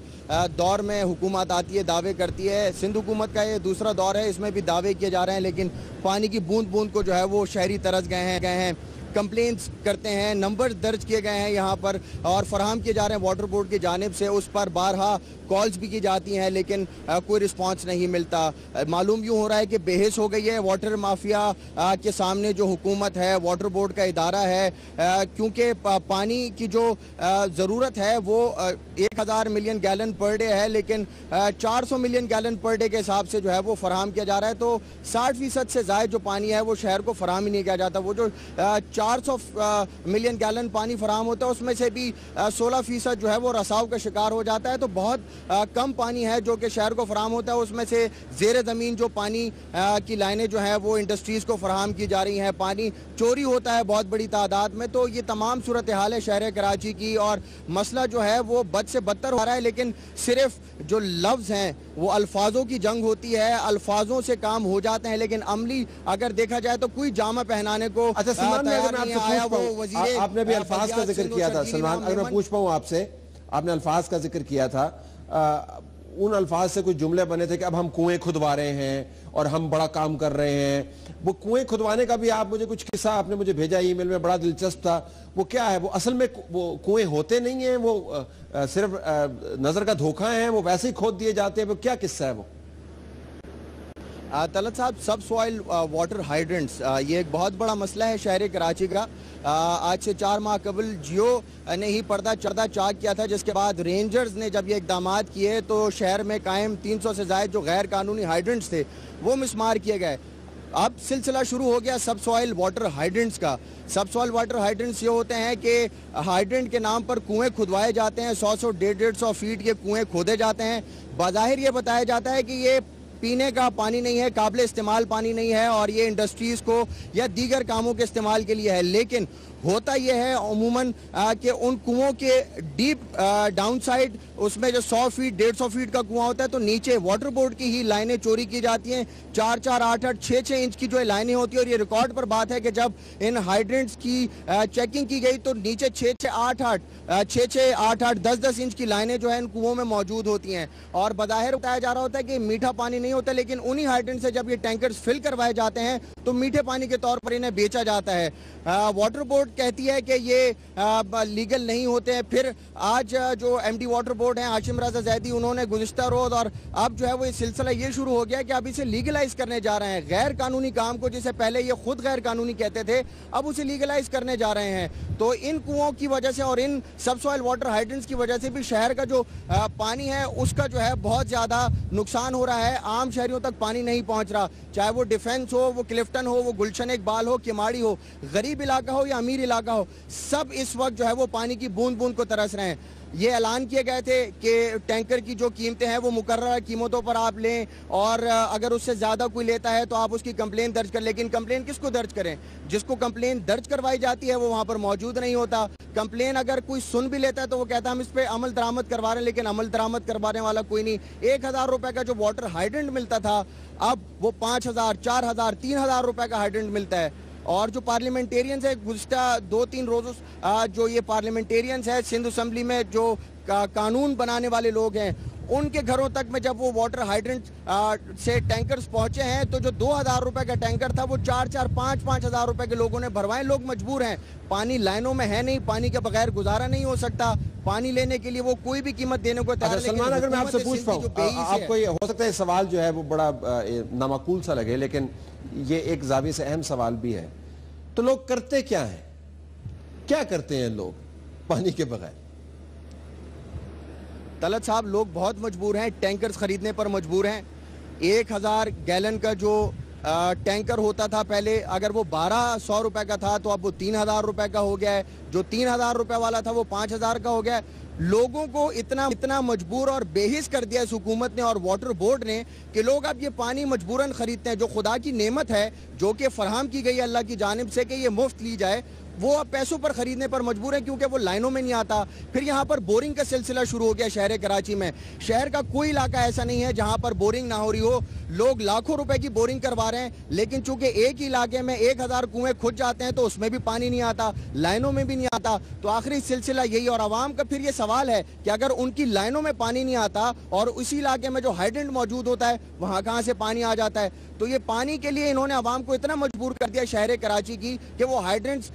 دور میں حکومت آتی ہے دعوے کرتی ہے، سندھ حکومت کا یہ دوسرا دور ہے، اس میں بھی دعوے کیے جا رہے ہیں، لیکن پانی کی بوند بوند کو جو ہے وہ شہری ترس گئے ہیں، کمپلینٹس کرتے ہیں، نمبر درج کیے گئے ہیں یہاں پر اور فراہم کیے جا رہے ہیں واٹر بورڈ کی جانب سے، اس پر بارہا کالز بھی کی جاتی ہیں، لیکن کوئی رسپانس نہیں ملتا۔ معلوم یوں ہو رہا ہے کہ بے حس ہو گئی ہے واٹر مافیا کے سامنے جو حکومت ہے، واٹر بورڈ کا ادارہ ہے، کیونکہ پانی کی جو ضرورت ہے وہ 1000 ملین گیلن پر ڈے ہے، لیکن 400 ملین گیلن پر ڈے کے حساب سے جو ہے وہ فراہم کیا جا رہا ہے، تو 60% سے زائد جو پانی ہے وہ شہر کو فراہم ہی نہیں کیا جاتا۔ وہ جو 400 ملین گیلن پانی فراہم ہوتا ہے اس میں سے بھی 16% جو ہے وہ رساؤ کا شکار ہو جاتا ہے، تو بہت کم پانی ہے جو کہ شہر کو فراہم ہوتا ہے۔ اس میں سے زیر زمین جو پانی کی لائنیں جو ہیں وہ انڈسٹریز کو فراہم کی جا رہی ہیں، پانی چوری ہوتا ہے بہت بڑی تعداد میں، تو یہ تمام صورتحال ہے شہر کراچی کی، اور مسئلہ جو ہے وہ بد سے بدتر ہو رہا ہے، لیکن صرف جو لفظ ہیں وہ الفاظوں کی جنگ ہوتی ہے، الفاظوں سے کام ہو جاتے ہیں، لیکن عملی اگر دیکھا جائے تو کوئی جامہ پہنانے کو سلمان آپ نے بھی الفاظ کا ذکر کیا تھا، سلمان اگر میں پوچھ پاؤں آپ سے، آپ نے الفاظ کا ذکر کیا تھا، ان الفاظ سے کچھ جملے بنے تھے کہ اب ہم کنویں کھدوا رہے ہیں اور ہم بڑا کام کر رہے ہیں، وہ کنویں کھدوانے کا بھی آپ مجھے کچھ قصہ آپ نے مجھے بھیجا ای میل میں، بڑا دلچسپ تھا، وہ کیا ہے؟ وہ اصل میں وہ کنویں ہوتے نہیں ہیں، وہ صرف نظر کا دھوکہ ہیں، وہ ویسے ہی کھود دیے جاتے ہیں، وہ کیا قصہ ہے وہ؟ طلعت صاحب، سب سوائل واٹر ہائیڈرنٹس یہ ایک بہت بڑا مسئلہ ہے شہر کراچی کا۔ آج سے 4 ماہ قبل جیو نے ہی پردہ چاک کیا تھا، جس کے بعد رینجرز نے جب یہ اقدامات کیے تو شہر میں قائم 300 سے زائد جو غیر قانونی ہائیڈرنٹس تھے وہ مسمار کیے گئے۔ اب سلسلہ شروع ہو گیا سب سوائل واٹر ہائیڈرنٹس کا۔ سب سوائل واٹر ہائیڈرنٹس یہ ہوتے ہیں کہ ہائیڈرنٹ کے نام پر کنویں کھدوائے جاتے ہیں، 100 150 فیٹ یہ کنویں کھودے جاتے ہیں، بظاہر یہ بتایا جاتا ہے کہ یہ پینے کا پانی نہیں ہے, قابل استعمال پانی نہیں ہے, اور یہ انڈسٹریز کو یا دیگر کاموں کے استعمال کے لیے ہے. لیکن ہوتا یہ ہے عموماً کہ ان کنووں کے ڈیپ ڈاؤن سائڈ, اس میں جو 100 فیٹ 150 فیٹ کا کنواں ہوتا ہے, تو نیچے واٹر بورڈ کی ہی لائنیں چوری کی جاتی ہیں. 4-4, 8-8, 6-6 انچ کی جو لائنیں ہوتی ہیں, اور یہ ریکارڈ پر بات ہے کہ جب ان ہائیڈرنٹس کی چیکنگ کی گئی تو نیچے 6-6, 8-8, 10-10 انچ کی لائنیں جو ہیں ان کنووں میں موجود ہوتی ہیں. اور بظاہر بتایا جا رہا ہوتا ہے کہ میٹھا پانی نہیں ہوتا, لیکن انہی ہائیڈرنٹ سے جب یہ ٹینکرز فل کروائے جاتے ہیں تو میٹھے پانی کے طور پر انہیں بیچا جاتا ہے. واٹر بورڈ کہتی ہے کہ یہ لیگل نہیں ہوتے ہیں. پھر آج جو ایم ڈی واٹر بورڈ ہیں ہاشم رضا زیدی, انہوں نے گزشتہ روز, اور اب جو ہے وہ یہ سلسلہ یہ شروع ہو گیا کہ اب اسے لیگلائز کرنے جا رہے ہیں. غیر قانونی کام کو, جسے پہلے یہ خود غیر قانونی کہتے تھے, اب اسے لیگلائز کرنے جا رہے ہیں. تو ان کنوؤں کی وجہ سے اور ان سب سوائل واٹر ہائیڈرنٹس کی وجہ سے بھی شہر کا جو پانی ہے اس کا جو ہے بہت زیادہ نقصان ہو رہا ہے. عام شہریوں تک پانی نہیں پہنچ رہا, چاہے وہ ڈیفنس ہو, وہ کلفٹن ہو, وہ گلشن اقبال ہو, کماڑی ہو, غریب علاقہ ہو یا امیر علاقہ ہو, سب اس وقت جو ہے وہ پانی کی بوند بوند کو ترس رہے ہیں. یہ اعلان کیے گئے تھے کہ ٹینکر کی جو قیمتیں ہیں وہ مقررہ قیمتوں پر آپ لیں, اور اگر اس سے زیادہ کوئی لیتا ہے تو آپ اس کی کمپلین درج کر. لیکن کمپلین کس کو درج کریں؟ جس کو کمپلین درج کروائی جاتی ہے وہ وہاں پر موجود نہیں ہوتا. کمپلین اگر کوئی سن بھی لیتا ہے تو وہ کہتا ہے ہم اس پہ عمل درآمد کروا رہے ہیں, لیکن عمل درآمد کروانے والا کوئی نہیں. 1000 روپے کا جو واٹر ہائیڈرنٹ ملتا تھا, اب وہ 5000, 4000, 3000 روپے کا ہائیڈرنٹ ملتا ہے. اور جو پارلیمنٹیرینز ہیں, گزشتہ 2-3 روزوں جو یہ پارلیمنٹیرینز ہیں سندھ اسمبلی میں, جو قانون بنانے والے لوگ ہیں, ان کے گھروں تک میں جب وہ واٹر ہائیڈرنٹ سے ٹینکرز پہنچے ہیں تو جو 2000 روپے کا ٹینکر تھا وہ 4-4, 5-5 ہزار روپے کے لوگوں نے بھروائے. لوگ مجبور ہیں, پانی لائنوں میں ہے نہیں, پانی کے بغیر گزارا نہیں ہو سکتا, پانی لینے کے لیے وہ کوئی بھی قیمت دینے کو تیار. سلمان, اگر میں آپ سے پوچھ پاؤں, آپ کو یہ ہو سکتا ہے سوال جو ہے وہ بڑا نامعقول سا لگے, لیکن یہ ایک زاویے سے اہم سوال بھی ہے. تو لوگ کرتے کیا ہیں, کیا کرتے ہیں لوگ پانی کے بغیر؟ طلعت صاحب, لوگ بہت مجبور ہیں, ٹینکرز خریدنے پر مجبور ہیں. 1000 گیلن کا جو ٹینکر ہوتا تھا پہلے, اگر وہ 1200 روپے کا تھا تو اب وہ 3000 روپے کا ہو گیا ہے. جو 3000 روپے والا تھا وہ 5000 کا ہو گیا ہے. لوگوں کو اتنا مجبور اور بے حس کر دیا اس حکومت نے اور واٹر بورڈ نے کہ لوگ اب یہ پانی مجبوراً خریدتے ہیں. جو خدا کی نعمت ہے, جو کہ فراہم کی گئی ہے اللہ کی جانب سے کہ یہ مفت لی جائے, وہ اب پیسوں پر خریدنے پر مجبور ہیں کیونکہ وہ لائنوں میں نہیں آتا. پھر یہاں پر بورنگ کا سلسلہ شروع ہو گیا شہر کراچی میں. شہر کا کوئی علاقہ ایسا نہیں ہے جہاں پر بورنگ نہ ہو رہی ہو. لوگ لاکھوں روپے کی بورنگ کروا رہے ہیں, لیکن چونکہ ایک ہی علاقے میں 1000 کنویں کھد جاتے ہیں تو اس میں بھی پانی نہیں آتا, لائنوں میں بھی نہیں آتا. تو آخری سلسلہ یہی, اور عوام کا پھر یہ سوال ہے کہ اگر ان کی لائنوں میں پانی نہیں آتا اور اسی علاقے میں جو ہائیڈرنٹ موجود ہوتا ہے وہاں کہاں سے پانی آ جاتا ہے؟ تو یہ پانی کے لیے انہوں نے عوام کو اتنا مجبور کر دیا شہر کراچی کی کہ وہ ہائیڈرنٹس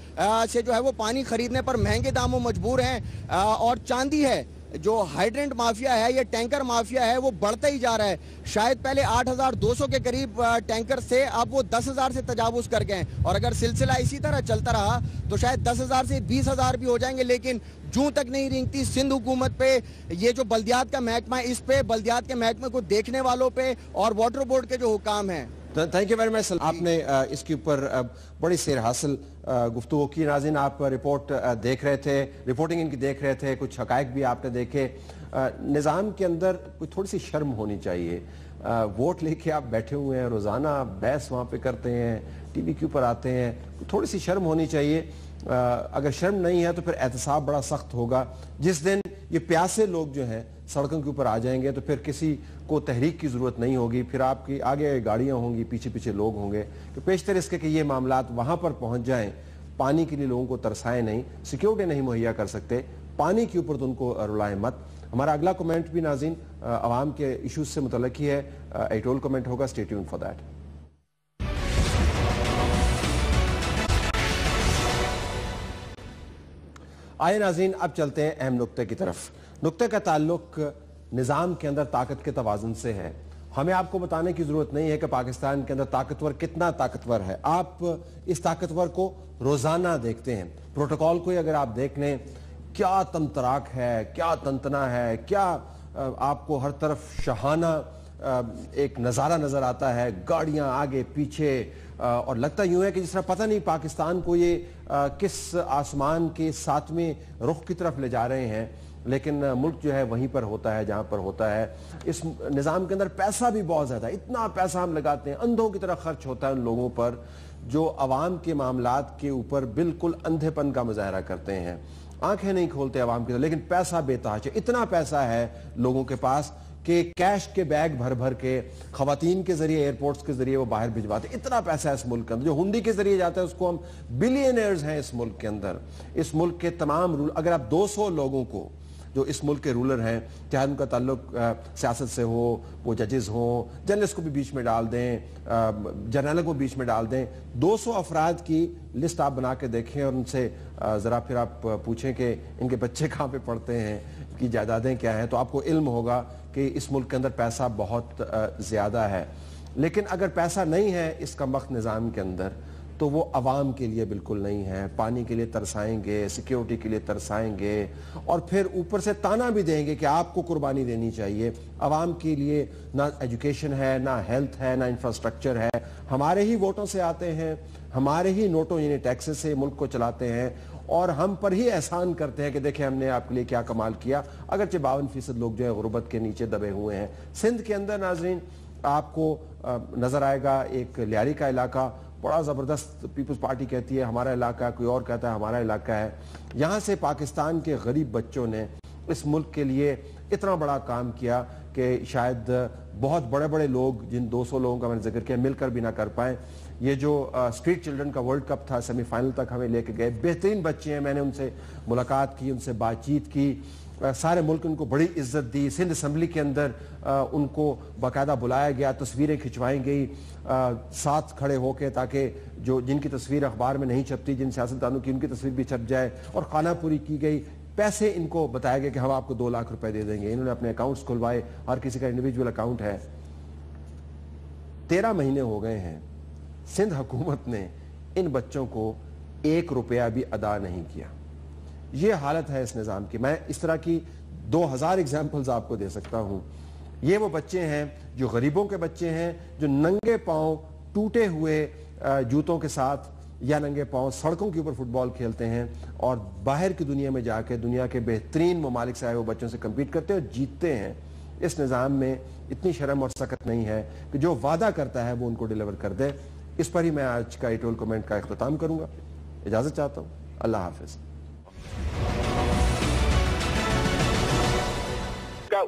سے جو ہے وہ پانی خریدنے پر مہنگے داموں مجبور ہیں. اور چاندی ہے, جو ہائیڈرنٹ مافیا ہے, یہ ٹینکر مافیا ہے, وہ بڑھتا ہی جا رہا ہے. شاید پہلے 8200 کے قریب ٹینکر سے اب وہ 10,000 سے تجاوز کر گئے ہیں, اور اگر سلسلہ اسی طرح چلتا رہا تو شاید 10,000 سے 20,000 بھی ہو جائیں گے. لیکن جوں تک نہیں رینگتی سندھ حکومت پہ, یہ جو بلدیات کا محکمہ ہے اس پہ, بلدیات کے محکمے کو دیکھنے والوں پہ, اور واٹر بورڈ کے جو حکام ہیں. Thank you very much. آپ نے اس کے اوپر بڑی سیر حاصل گفتگو کی. ناظرین, آپ رپورٹ دیکھ رہے تھے, رپورٹنگ ان کی دیکھ رہے تھے, کچھ حقائق بھی آپ نے دیکھے. نظام کے اندر کوئی تھوڑی سی شرم ہونی چاہیے. ووٹ لے کے آپ بیٹھے ہوئے ہیں, روزانہ بحث وہاں پہ کرتے ہیں, ٹی وی کے اوپر آتے ہیں, تھوڑی سی شرم ہونی چاہیے. اگر شرم نہیں ہے تو پھر احتساب بڑا سخت ہوگا. جس دن یہ پیاسے لوگ جو ہیں سڑکوں کے اوپر آ جائیں گے تو پھر کسی کو تحریک کی ضرورت نہیں ہوگی. پھر آپ کی آگے گاڑیاں ہوں گی, پیچھے پیچھے لوگ ہوں گے. تو پیشتر اس کے کہ یہ معاملات وہاں پر پہنچ جائیں, پانی کے لیے لوگوں کو ترسائیں نہیں, سیکیورٹی نہیں مہیا کر سکتے, پانی کے اوپر تو ان کو رلائیں مت. ہمارا اگلا کمنٹ بھی ناظرین عوام کے ایشوز سے متعلق ہی ہے. ایڈیٹورل کمنٹ ہوگا, اسٹے ٹیونڈ فار دیٹ. آئے ناظرین, اب چلتے ہیں اہم نقطے کی طرف. نقطے کا تعلق نظام کے اندر طاقت کے توازن سے ہے. ہمیں آپ کو بتانے کی ضرورت نہیں ہے کہ پاکستان کے اندر طاقتور کتنا طاقتور ہے. آپ اس طاقتور کو روزانہ دیکھتے ہیں. پروٹوکول کو اگر آپ دیکھ لیں, کیا تمتراک ہے, کیا تنتنا ہے, کیا آپ کو ہر طرف شاہانہ ایک نظارہ نظر آتا ہے, گاڑیاں آگے پیچھے, اور لگتا یوں ہے کہ جس طرح پتہ نہیں پاکستان کو یہ کس آسمان کے 7ویں رخ کی طرف لے جا رہے ہیں. لیکن ملک جو ہے وہیں پر ہوتا ہے جہاں پر ہوتا ہے. اس نظام کے اندر پیسہ بھی بہت زیادہ ہے, اتنا پیسہ ہم لگاتے ہیں, اندھوں کی طرح خرچ ہوتا ہے ان لوگوں پر جو عوام کے معاملات کے اوپر بالکل اندھے پن کا مظاہرہ کرتے ہیں, آنکھیں نہیں کھولتے عوام کی طرح, لیکن پیسہ بے تحاشا, اتنا پیسہ ہے لوگوں کے پاس کہ کیش کے بیگ بھر بھر کے خواتین کے ذریعے ایئرپورٹس کے ذریعے وہ باہر بھجواتے. اتنا پیسہ ہے اس ملک کے اندر, جو ہنڈی کے ذریعے جاتا ہے اس کو ہم بلینئرز ہیں اس ملک کے اندر. اس ملک کے تمام رول, اگر آپ 200 لوگوں کو جو اس ملک کے رولر ہیں, چاہے ان کا تعلق سیاست سے ہو, وہ ججز ہوں, جرنلسٹ کو بھی بیچ میں ڈال دیں, جرنل کو بیچ میں ڈال دیں, 200 افراد کی لسٹ آپ بنا کے دیکھیں اور ان سے ذرا پھر آپ پوچھیں کہ ان کے بچے کہاں پہ پڑھتے ہیں, ان کی جائیدادیں کیا ہیں, تو آپ کو علم ہوگا کہ اس ملک کے اندر پیسہ بہت زیادہ ہے. لیکن اگر پیسہ نہیں ہے اس کمبخت نظام کے اندر تو وہ عوام کے لیے بالکل نہیں ہے. پانی کے لیے ترسائیں گے, سیکیورٹی کے لیے ترسائیں گے, اور پھر اوپر سے تانا بھی دیں گے کہ آپ کو قربانی دینی چاہیے. عوام کے لیے نہ ایجوکیشن ہے, نہ ہیلتھ ہے, نہ انفراسٹرکچر ہے. ہمارے ہی ووٹوں سے آتے ہیں, ہمارے ہی نوٹوں یعنی ٹیکسز سے ملک کو چلاتے ہیں, اور ہم پر ہی احسان کرتے ہیں کہ دیکھیں ہم نے آپ کے لیے کیا کمال کیا. اگرچہ 52% لوگ جو ہے غربت کے نیچے دبے ہوئے ہیں. سندھ کے اندر ناظرین آپ کو نظر آئے گا ایک لیاری کا علاقہ, بڑا زبردست, پیپلز پارٹی کہتی ہے ہمارا علاقہ ہے, کوئی اور کہتا ہے ہمارا علاقہ ہے. یہاں سے پاکستان کے غریب بچوں نے اس ملک کے لیے اتنا بڑا کام کیا کہ شاید بہت بڑے بڑے لوگ, جن 200 لوگوں کا میں نے ذکر کیا, مل کر بھی نہ کر پائیں. یہ جو اسٹریٹ چلڈرن کا ورلڈ کپ تھا, سیمی فائنل تک ہمیں لے کے گئے, بہترین بچے ہیں. میں نے ان سے ملاقات کی, ان سے بات چیت کی, سارے ملک ان کو بڑی عزت دی. سندھ اسمبلی کے اندر ان کو باقاعدہ بلایا گیا, تصویریں کھنچوائی گئی ساتھ کھڑے ہو کے, تاکہ جو جن کی تصویر اخبار میں نہیں چھپتی, جن سیاستدانوں کی, ان کی تصویر بھی چھپ جائے, اور خانہ پوری کی گئی. پیسے ان کو بتایا گیا کہ ہم آپ کو 2 لاکھ روپے دے دیں گے. انہوں نے اپنے اکاؤنٹس کھلوائے, ہر کسی کا انڈیویجول اکاؤنٹ ہے. 13 مہینے ہو گئے ہیں, سندھ حکومت نے ان بچوں کو 1 روپیہ بھی ادا نہیں کیا. یہ حالت ہے اس نظام کی. میں اس طرح کی 2000 ایگزامپلز آپ کو دے سکتا ہوں. یہ وہ بچے ہیں جو غریبوں کے بچے ہیں, جو ننگے پاؤں ٹوٹے ہوئے جوتوں کے ساتھ یا ننگے پاؤں سڑکوں کے اوپر فٹ بال کھیلتے ہیں, اور باہر کی دنیا میں جا کے دنیا کے بہترین ممالک سے آئے وہ بچوں سے کمپیٹ کرتے ہیں اور جیتتے ہیں. اس نظام میں اتنی شرم اور سکت نہیں ہے کہ جو وعدہ کرتا ہے وہ ان کو ڈیلیور کر دے. اس پر ہی میں آج کا ایٹول کومنٹ کا اختتام کروں گا. اجازت چاہتا ہوں. اللہ حافظ.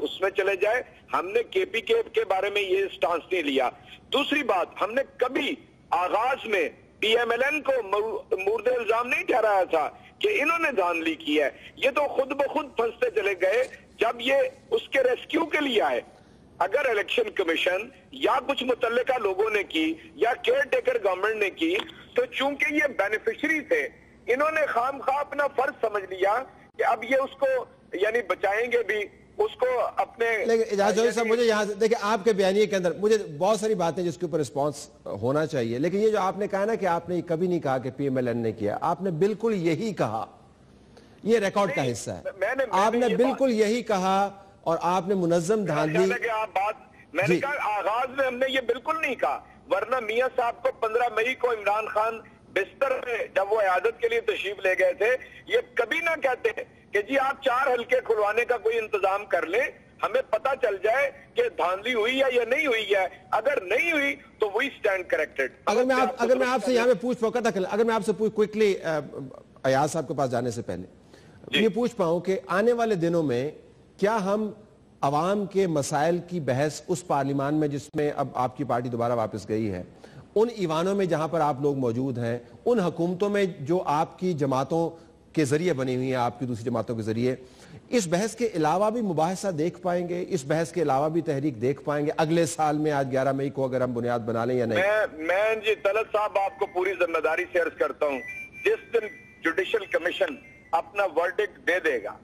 اس میں چلے جائے, ہم نے کے پی کے بارے میں یہ سٹانس نہیں لیا. دوسری بات, ہم نے کبھی آغاز میں پی ایم ایل این کو مورد الزام نہیں ٹھہرایا تھا کہ انہوں نے دھاندلی کی ہے. یہ تو خود بخود پھنستے چلے گئے جب یہ اس کے ریسکیو کے لیے آئے. اگر الیکشن کمیشن یا کچھ متعلقہ لوگوں نے کی یا کیئر ٹیکر گورنمنٹ نے کی, تو چونکہ یہ بینیفیشری تھے, انہوں نے خام خواہ اپنا فرض سمجھ لیا کہ اب یہ اس کو یعنی بچائیں گے بھی, اس کو اپنے. لیکن اجازت صاحب مجھے یہاں دیکھیں آپ کے بیانیے کے اندر مجھے بہت ساری باتیں جس کے اوپر رسپانس ہونا چاہیے, لیکن یہ جو آپ نے کہا نا کہ آپ نے کبھی نہیں کہا کہ پی ایم ایل این نے کیا, آپ نے بالکل یہی کہا. یہ ریکارڈ کا حصہ ہے. آپ نے بالکل یہی کہا, اور آپ نے منظم دھاندلی. میں نے کہا آغاز میں ہم نے یہ بالکل نہیں کہا, ورنہ میاں صاحب کو 15 مئی کو عمران خان بستر میں جب وہ عیادت کے لیے تشریف لے گئے تھے, یہ کبھی نہ کہتے کہ جی آپ 4 حلقے کھلوانے کا کوئی انتظام کر لیں, ہمیں پتا چل جائے کہ دھاندلی ہوئی ہے یا نہیں ہوئی ہے. اگر نہیں ہوئی تو وہی سٹینڈ کریکٹڈ. اگر میں آپ سے یہاں پہ پوچھ پاؤں, اگر میں آپ سے کوئکلی ایاز صاحب کے پاس جانے سے پہلے یہ پوچھ پاؤں کہ آنے والے دنوں میں کیا ہم عوام کے مسائل کی بحث اس پارلیمان میں جس میں اب آپ کی پارٹی دوبارہ واپس گئی ہے, ان ایوانوں میں جہاں پر آپ لوگ موجود ہیں, ان حکومتوں میں جو آپ کی جماعتوں کے ذریعے بنی ہوئی ہیں, آپ کی دوسری جماعتوں کے ذریعے, اس بحث کے علاوہ بھی مباحثہ دیکھ پائیں گے, اس بحث کے علاوہ بھی تحریک دیکھ پائیں گے اگلے سال میں, آج 11 مئی کو اگر ہم بنیاد بنا لیں یا نہیں؟ میں جی طلعت صاحب آپ کو پوری ذمہ داری سے عرض کرتا ہوں, جس دن جوڈیشل کمیشن اپنا ورڈکٹ دے دے گا,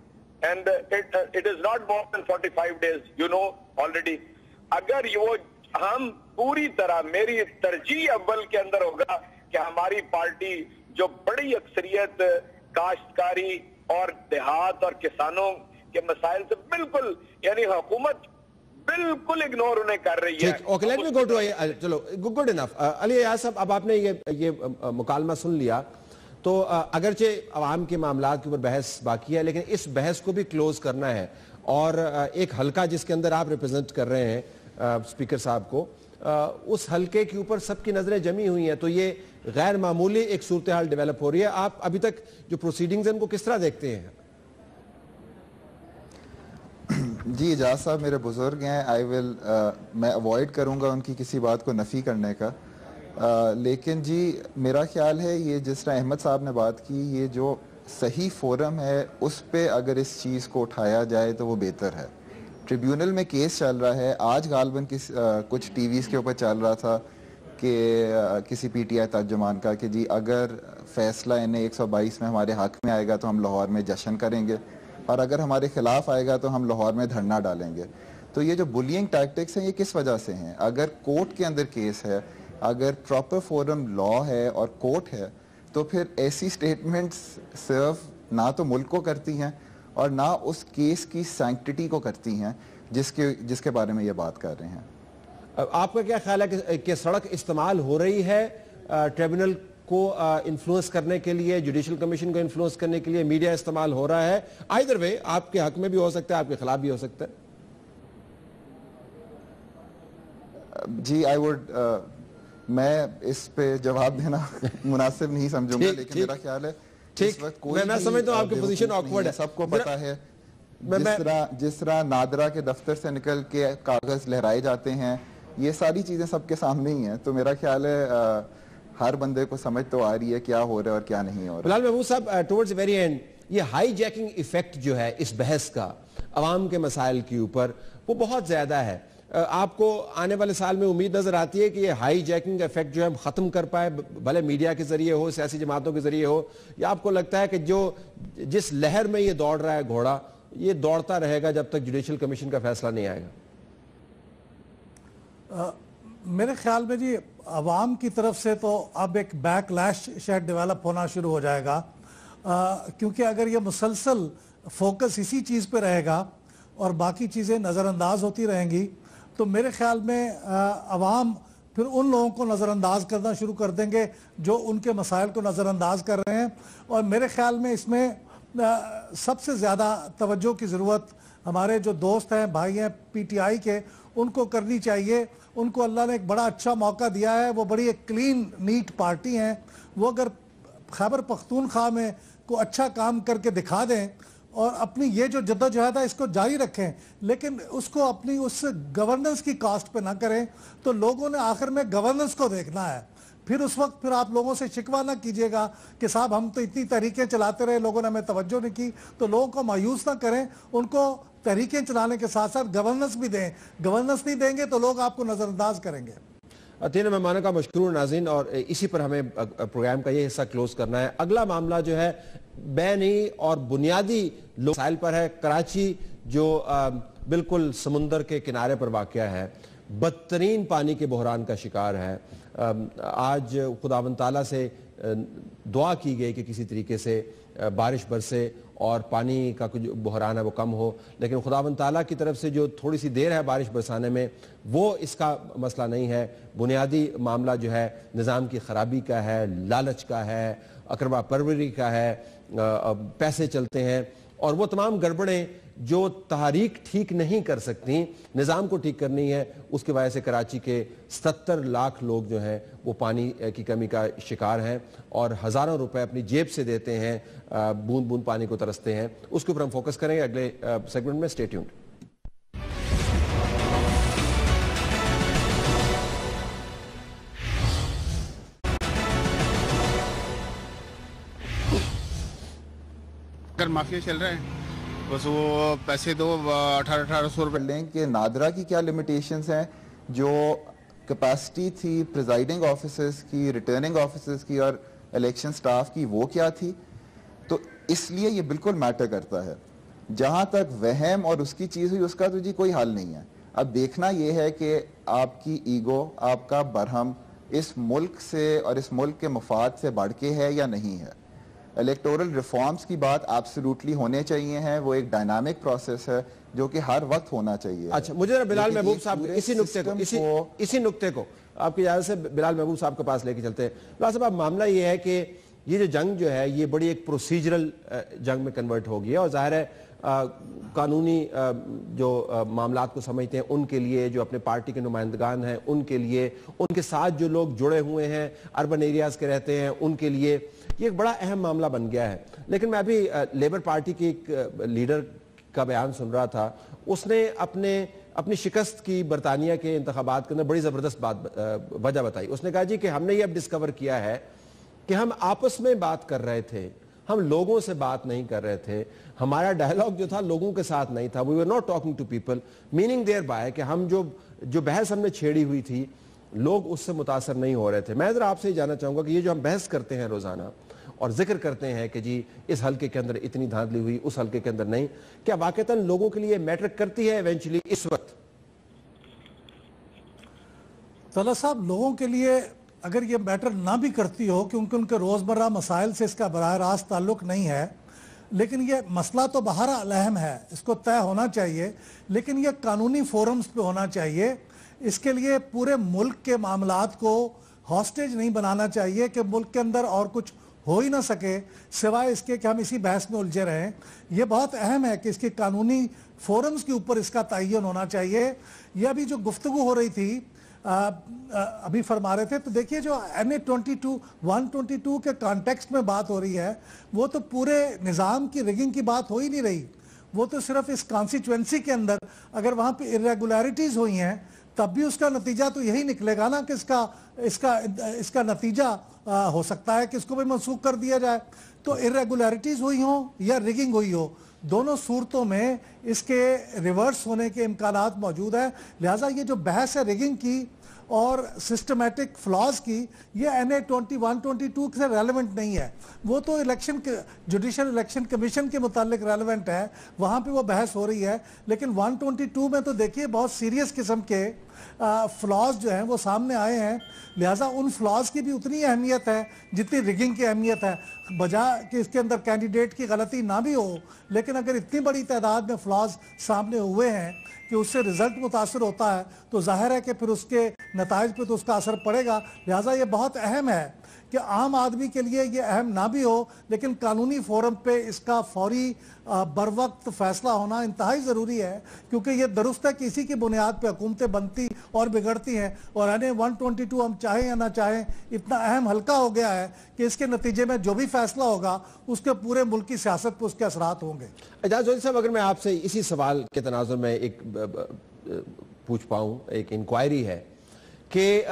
and it is not more than 45 days, you know already, اگر وہ ہم پوری طرح, میری ترجیح اول کے اندر ہوگا کہ ہماری پارٹی جو بڑی اکثریت کاشتکاری اور دیہات اور کسانوں کے مسائل سے بالکل یعنی حکومت بالکل اگنور انہیں کر رہی ہے. Okay, let me go to, چلو گڈ انف. علی ایاز صاحب, اب آپ نے یہ مکالمہ سن لیا, تو اگرچہ عوام کے معاملات کے اوپر بحث باقی ہے، لیکن اس بحث کو بھی کلوز کرنا ہے، اور ایک حلقہ جس کے اندر آپ ریپرزینٹ کر رہے ہیں اسپیکر صاحب کو، اس حلقے کے اوپر سب کی نظریں جمی ہوئی ہیں، تو یہ غیر معمولی ایک صورتحال ڈیولپ ہو رہی ہے. آپ ابھی تک جو پروسیڈنگز ہیں ان کو کس طرح دیکھتے ہیں؟ جی اجاز صاحب میرے بزرگ ہیں، میں اوائڈ کروں گا ان کی کسی بات کو نفی کرنے کا، لیکن جی میرا خیال ہے یہ جس طرح احمد صاحب نے بات کی، یہ جو صحیح فورم ہے اس پہ اگر اس چیز کو اٹھایا جائے تو وہ بہتر ہے. ٹریبیونل میں کیس چل رہا ہے، آج غالباً کچھ ٹی ویز کے اوپر چل رہا تھا کہ کسی پی ٹی آئی ترجمان کا کہ جی اگر فیصلہ انہیں 122 میں ہمارے حق میں آئے گا تو ہم لاہور میں جشن کریں گے، اور اگر ہمارے خلاف آئے گا تو ہم لاہور میں دھرنا ڈالیں گے. تو یہ جو بلینگ ٹیکٹکس ہیں یہ کس وجہ سے ہیں؟ اگر کورٹ کے اندر کیس ہے، اگر پراپر فورم لا ہے اور کورٹ ہے، تو پھر ایسی سٹیٹمنٹس سرو نہ تو ملک کو کرتی ہیں اور نہ اس کیس کی سینکٹیٹی کو کرتی ہیں جس کے بارے میں یہ بات کر رہے ہیں. آپ کا کیا خیال ہے کہ سڑک استعمال ہو رہی ہے ٹریبیونل کو انفلوئنس کرنے کے لیے، جوڈیشل کمیشن کو انفلوئنس کرنے کے لیے میڈیا استعمال ہو رہا ہے؟ آئیدر وے، آپ کے حق میں بھی ہو سکتا ہے، آپ کے خلاف بھی ہو سکتا ہے. جی میں اس پہ جواب دینا مناسب نہیں سمجھوں گا، لیکن میرا خیال ہے اس وقت کوئی میں سمجھتا ہوں آپ کی پوزیشن آکورڈ ہے، سب کو پتا ہے. جس طرح نادرا کے دفتر سے نکل کے کاغذ لہرائے جاتے ہیں، یہ ساری چیزیں سب کے سامنے ہی ہیں. تو میرا خیال ہے ہر بندے کو سمجھ تو آ رہی ہے کیا ہو رہا ہے اور کیا نہیں ہو رہا. بلال محمود صاحب، ٹورڈز ویری اینڈ یہ ہائی جیکنگ ایفیکٹ جو ہے اس بحث کا عوام کے مسائل کے اوپر، وہ بہت زیادہ ہے. آپ کو آنے والے سال میں امید نظر آتی ہے کہ یہ ہائی جیکنگ ایفیکٹ جو ہے ہم ختم کر پائے، بھلے میڈیا کے ذریعے ہو، سیاسی جماعتوں کے ذریعے ہو، یا آپ کو لگتا ہے کہ جس لہر میں یہ دوڑ رہا ہے گھوڑا، یہ دوڑتا رہے گا جب تک جوڈیشل کمیشن کا فیصلہ نہیں آئے گا؟ میرے خیال میں جی عوام کی طرف سے تو اب ایک بیک لیش شاید ڈیولپ ہونا شروع ہو جائے گا، کیونکہ اگر یہ مسلسل فوکس اسی چیز پہ رہے گا اور باقی چیزیں نظر انداز ہوتی رہیں گی تو میرے خیال میں عوام پھر ان لوگوں کو نظر انداز کرنا شروع کر دیں گے جو ان کے مسائل کو نظر انداز کر رہے ہیں. اور میرے خیال میں اس میں سب سے زیادہ توجہ کی ضرورت ہمارے جو دوست ہیں، بھائی ہیں پی ٹی آئی کے، ان کو کرنی چاہیے. ان کو اللہ نے ایک بڑا اچھا موقع دیا ہے، وہ بڑی ایک کلین نیٹ پارٹی ہیں. وہ اگر خیبر پختونخوا میں کو اچھا کام کر کے دکھا دیں اور اپنی یہ جو جدوجہد ہے اس کو جاری رکھیں، لیکن اس کو اپنی اس گورننس کی کاسٹ پہ نہ کریں، تو لوگوں نے آخر میں گورننس کو دیکھنا ہے. پھر اس وقت پھر آپ لوگوں سے شکوہ نہ کیجئے گا کہ صاحب ہم تو اتنی تحریکیں چلاتے رہے، لوگوں نے ہمیں توجہ نہیں کی. تو لوگوں کو مایوس نہ کریں، ان کو تحریکیں چلانے کے ساتھ ساتھ گورننس بھی دیں. گورننس نہیں دیں گے تو لوگ آپ کو نظر انداز کریں گے. تینوں مہمانوں کا مشکور ناظرین، اور اسی پر ہمیں پروگرام کا یہ حصہ کلوز کرنا ہے. اگلا معاملہ جو ہے بینی اور بنیادی مسائل پر ہے. کراچی جو بالکل سمندر کے کنارے پر واقع ہے، بدترین پانی کے بحران کا شکار ہے. آج خداوند تعالیٰ سے دعا کی گئی کہ کسی طریقے سے بارش برسے اور پانی کا جو بحران ہے وہ کم ہو، لیکن خداوند تعالیٰ کی طرف سے جو تھوڑی سی دیر ہے بارش برسانے میں، وہ اس کا مسئلہ نہیں ہے. بنیادی معاملہ جو ہے نظام کی خرابی کا ہے، لالچ کا ہے، اقربا پروری کا ہے، پیسے چلتے ہیں، اور وہ تمام گڑبڑیں جو تحریک ٹھیک نہیں کر سکتی، نظام کو ٹھیک کرنی ہے. اس کی وجہ سے کراچی کے 70 لاکھ لوگ جو ہیں وہ پانی کی کمی کا شکار ہیں اور ہزاروں روپے اپنی جیب سے دیتے ہیں، بوند بوند پانی کو ترستے ہیں. اس کے اوپر ہم فوکس کریں گے اگلے سیگمنٹ میں. Stay tuned. اگر مافیا چل رہا ہے بس وہ پیسے دو 1800 روپے لیں کہ نادرا کی کیا لیمیٹیشنز ہیں، جو کیپیسٹی تھی پریزائڈنگ آفیسرز کی، ریٹرننگ آفیسرز کی اور الیکشن سٹاف کی، وہ کیا تھی. تو اس لیے یہ بالکل میٹر کرتا ہے. جہاں تک وہم اور اس کی چیز ہوئی اس کا تو جی کوئی حل نہیں ہے. اب دیکھنا یہ ہے کہ آپ کی ایگو، آپ کا برہم اس ملک سے اور اس ملک کے مفاد سے بڑھ کے ہے یا نہیں ہے. الیکٹورل ریفارمز کی بات ایبسلیوٹلی ہونے چاہیے ہیں، وہ ایک ڈائنامک پروسیس ہے جو کہ ہر وقت ہونا چاہیے. اچھا، مجھے بلال محبوب صاحب اسی نقطے کو آپ کی اجازت سے بلال محبوب صاحب کے پاس لے کے چلتے ہیں. بلال صاحب، اب معاملہ یہ ہے کہ یہ جو جنگ جو ہے یہ بڑی ایک پروسیجرل جنگ میں کنورٹ ہو گیا، اور ظاہر ہے قانونی جو معاملات کو سمجھتے ہیں ان کے لیے، جو اپنے پارٹی کے نمائندگان ہیں ان کے لیے، ان کے ساتھ جو لوگ جڑے ہوئے ہیں اربن ایریاز کے رہتے ہیں ان کے لیے یہ ایک بڑا اہم معاملہ بن گیا ہے۔ لیکن میں ابھی لیبر پارٹی کی ایک لیڈر کا بیان سن رہا تھا، اس نے اپنی شکست کی برطانیہ کے انتخابات کے اندر بڑی زبردست وجہ بتائی۔ اس نے کہا جی کہ ہم نے یہ اب ڈسکور کیا ہے کہ ہم آپس میں بات کر رہے تھے، ہم لوگوں سے بات نہیں کر رہے تھے، ہمارا ڈائلاگ جو تھا لوگوں کے ساتھ نہیں تھا، we were not talking to people, meaning thereby کہ ہم جو بحث ہم نے چھیڑی ہوئی تھی لوگ اس سے متاثر نہیں ہو رہے تھے۔ میں ذرا آپ سے یہ جاننا چاہوں گا کہ یہ جو ہم بحث کرتے ہیں روزانہ اور ذکر کرتے ہیں کہ جی اس حلقے کے اندر اتنی دھاندلی ہوئی، اس حلقے کے اندر نہیں، کیا واقعتاً لوگوں کے لیے میٹر کرتی ہے ایونچولی اس وقت؟ طلعت صاحب، لوگوں کے لیے اگر یہ میٹر نہ بھی کرتی ہو کیونکہ ان کے روزمرہ مسائل سے اس کا براہ راست تعلق نہیں ہے، لیکن یہ مسئلہ تو بہرحال اہم ہے، اس کو طے ہونا چاہیے، لیکن یہ قانونی فورمز پہ ہونا چاہیے۔ اس کے لیے پورے ملک کے معاملات کو ہاسٹیج نہیں بنانا چاہیے کہ ملک کے اندر اور کچھ ہو ہی نہ سکے سوائے اس کے کہ ہم اسی بحث میں الجھے رہیں۔ یہ بہت اہم ہے کہ اس کی قانونی فورمز کے اوپر اس کا تعین ہونا چاہیے۔ یہ ابھی جو گفتگو ہو رہی تھی ابھی فرما رہے تھے، تو دیکھیے جو NA-22 122 کے کانٹیکسٹ میں بات ہو رہی ہے وہ تو پورے نظام کی ریگنگ کی بات ہو ہی نہیں رہی، وہ تو صرف اس کانسٹیچوئنسی کے اندر اگر وہاں پہ irregularities ہوئی ہیں تب بھی اس کا نتیجہ تو یہی نکلے گا نا کہ اس کا نتیجہ ہو سکتا ہے کہ اس کو بھی منسوخ کر دیا جائے۔ تو irregularities ہوئی ہوں یا ریگنگ ہوئی ہو، دونوں صورتوں میں اس کے ریورس ہونے کے امکانات موجود ہیں۔ لہٰذا یہ جو بحث ہے ریگنگ کی اور سسٹمیٹک فلاز کی، یہ NA-20 122 سے ریلیونٹ نہیں ہے، وہ تو جوڈیشل الیکشن کمیشن کے متعلق ریلیونٹ ہے، وہاں پہ وہ بحث ہو رہی ہے۔ لیکن 122 میں تو دیکھیے بہت سیریس قسم کے فلاز جو ہیں وہ سامنے آئے ہیں، لہٰذا ان فلاز کی بھی اتنی اہمیت ہے جتنی ریگنگ کی اہمیت ہے، بجائے کہ اس کے اندر کینڈیڈیٹ کی غلطی نہ بھی ہو، لیکن اگر اتنی بڑی تعداد میں فلاز سامنے ہوئے ہیں کہ اس سے رزلٹ متاثر ہوتا ہے تو ظاہر ہے کہ پھر اس کے نتائج پہ تو اس کا اثر پڑے گا۔ لہٰذا یہ بہت اہم ہے کہ عام آدمی کے لیے یہ اہم نہ بھی ہو لیکن قانونی فورم پہ اس کا فوری بروقت فیصلہ ہونا انتہائی ضروری ہے، کیونکہ یہ درست ہے کہ اسی کی بنیاد پہ حکومتیں بنتی اور بگڑتی ہیں، اور NA-122 ہم چاہیں یا نہ چاہیں اتنا اہم حلقہ ہو گیا ہے کہ اس کے نتیجے میں جو بھی فیصلہ ہوگا اس کے پورے ملک کی سیاست پہ اس کے اثرات ہوں گے۔ اعجاز زوہری صاحب، اگر میں آپ سے اسی سوال کے تناظر میں ایک پوچھ پاؤں، ایک انکوائری ہے کہ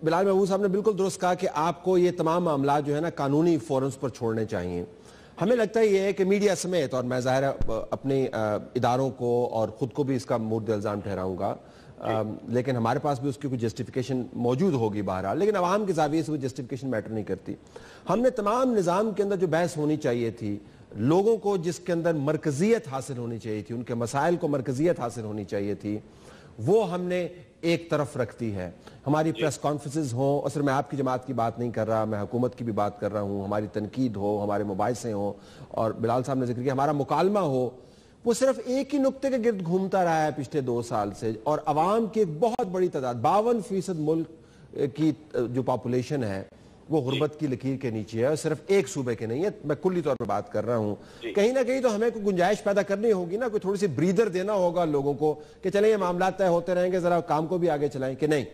بلال محبوب صاحب نے بالکل درست کہا کہ آپ کو یہ تمام معاملات جو ہے نا قانونی فورمز پر چھوڑنے چاہیے۔ ہمیں لگتا ہے یہ ہے کہ میڈیا سمیت، اور میں ظاہر اپنے اداروں کو اور خود کو بھی اس کا مورد الزام ٹھہراؤں گا، لیکن ہمارے پاس بھی اس کی کوئی جسٹیفیکیشن موجود ہوگی بہرحال، لیکن عوام کے زاویے سے وہ جسٹیفیکیشن میٹر نہیں کرتی۔ ہم نے تمام نظام کے اندر جو بحث ہونی چاہیے تھی، لوگوں کو جس کے اندر مرکزیت حاصل ہونی چاہیے تھی، ان کے مسائل کو مرکزیت حاصل ہونی چاہیے تھی، وہ ہم نے ایک طرف رکھتی ہے۔ ہماری پریس کانفرنسز ہوں، اور صرف میں آپ کی جماعت کی بات نہیں کر رہا، میں حکومت کی بھی بات کر رہا ہوں، ہماری تنقید ہو، ہمارے مباحثے ہوں، اور بلال صاحب نے ذکر کیا ہمارا مکالمہ ہو، وہ صرف ایک ہی نقطے کے گرد گھومتا رہا ہے پچھلے 2 سال سے، اور عوام کی ایک بہت بڑی تعداد 52% ملک کی جو پاپولیشن ہے وہ غربت کی لکیر کے نیچے ہے، اور صرف ایک صوبے کے نہیں ہے، میں کلی طور پر بات کر رہا ہوں۔ کہیں نہ کہیں تو ہمیں کوئی گنجائش پیدا کرنی ہوگی نا، کوئی تھوڑی سی بریدر دینا ہوگا لوگوں کو کہ چلیں یہ معاملات طے ہوتے رہیں گے، ذرا کام کو بھی آگے چلائیں کہ نہیں؟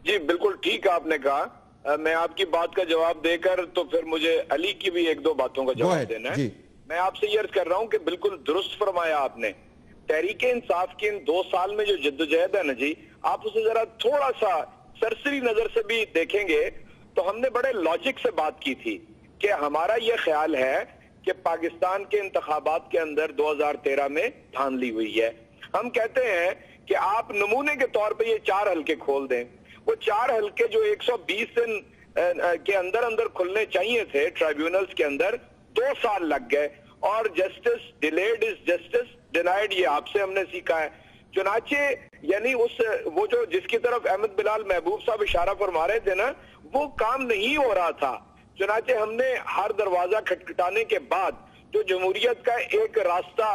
جی بالکل ٹھیک آپ نے کہا۔ میں آپ کی بات کا جواب دے کر تو پھر مجھے علی کی بھی 1-2 باتوں کا جواب دینا ہے۔ میں آپ سے یہ عرض کر رہا ہوں کہ بالکل درست فرمایا آپ نے۔ تحریک انصاف کی ان 2 سال میں جو جدوجہد ہے نا جی، آپ اسے ذرا تھوڑا سا سرسری نظر سے بھی دیکھیں گے تو ہم نے بڑے لاجک سے بات کی تھی کہ ہمارا یہ خیال ہے کہ پاکستان کے انتخابات کے اندر 2013 میں دھاندلی ہوئی ہے۔ ہم کہتے ہیں کہ آپ نمونے کے طور پہ یہ 4 حلقے کھول دیں، وہ 4 حلقے جو 120 دن کے اندر کھلنے چاہیے تھے ٹرائیبیونلز کے اندر، 2 سال لگ گئے، اور justice delayed is justice denied, یہ آپ سے ہم نے سیکھا ہے۔ چنانچہ یعنی وہ جو جس کی طرف احمد بلال محبوب صاحب اشارہ فرما رہے تھے نا، وہ کام نہیں ہو رہا تھا۔ چنانچہ ہم نے ہر دروازہ کھٹکھٹانے کے بعد جو جمہوریت کا ایک راستہ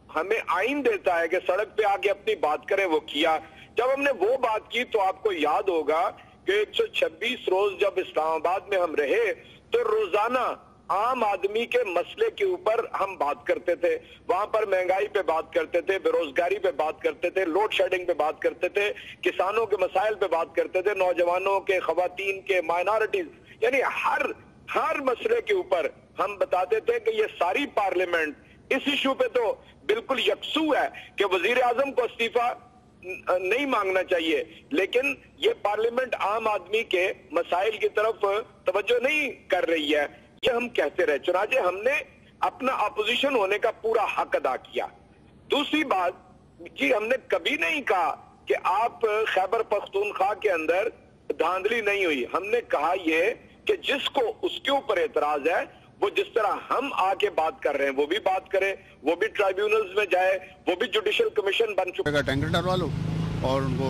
ہمیں آئین دیتا ہے کہ سڑک پہ آ کے اپنی بات کریں، وہ کیا۔ جب ہم نے وہ بات کی تو آپ کو یاد ہوگا کہ 126 روز جب اسلام آباد میں ہم رہے تو روزانہ عام آدمی کے مسئلے کے اوپر ہم بات کرتے تھے. وہاں پر مہنگائی پہ بات کرتے تھے, بے روزگاری پہ بات کرتے تھے, لوڈ شیڈنگ پہ بات کرتے تھے, کسانوں کے مسائل پہ بات کرتے تھے, نوجوانوں کے, خواتین کے, مائنارٹیز, یعنی ہر مسئلے کے اوپر ہم بتاتے تھے کہ یہ ساری پارلیمنٹ اس ایشو پہ تو بالکل یکسو ہے کہ وزیر اعظم کو استعفیٰ نہیں مانگنا چاہیے, لیکن یہ پارلیمنٹ عام آدمی کے مسائل کی طرف توجہ نہیں کر رہی ہے. یہ ہم کہتے رہے, چنانچہ ہم نے اپنا اپوزیشن ہونے کا پورا حق ادا کیا. دوسری بات جی, ہم نے کبھی نہیں کہا کہ آپ خیبر پختونخوا کے اندر دھاندلی نہیں ہوئی. ہم نے کہا یہ کہ جس کو اس کے اوپر اعتراض ہے وہ جس طرح ہم آ کے بات کر رہے ہیں وہ بھی بات کرے, وہ بھی ٹرائیبیونلز میں جائے, وہ بھی جوڈیشل کمیشن بن چکا ہے. ٹینکر ڈلوا لو اور ان کو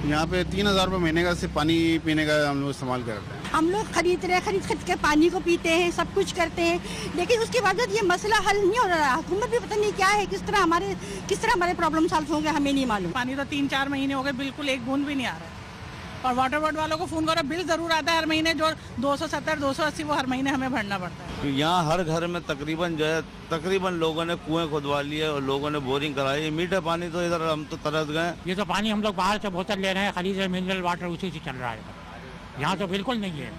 یہاں پہ 3000 روپے مہینے کا صرف پانی پینے کا ہم لوگ استعمال کرتے ہیں. ہم لوگ خرید کے پانی کو پیتے ہیں, سب کچھ کرتے ہیں, لیکن اس کے باوجود یہ مسئلہ حل نہیں ہو رہا. حکومت بھی پتہ نہیں کیا ہے, کس طرح ہمارے پرابلم سالو ہوں گے ہمیں نہیں معلوم. پانی تو 3-4 مہینے ہو گئے, بالکل ایک بوند بھی نہیں آ رہا ہے. اور واٹر بورڈ والوں کو فون کرو, بل ضرور آتا ہے ہر مہینے, جو 270-280 وہ ہر مہینے ہمیں بھرنا پڑتا ہے. یہاں ہر گھر میں تقریباً لوگوں نے کنویں کھدوا لیے اور لوگوں نے بورنگ کرائی. میٹھا پانی تو ادھر ہم تو ترس گئے. یہ تو پانی ہم لوگ باہر سے بوتل لے رہے ہیں, خلیج منرل واٹر اسی سے چل رہا ہے. یہاں تو بالکل نہیں ہے.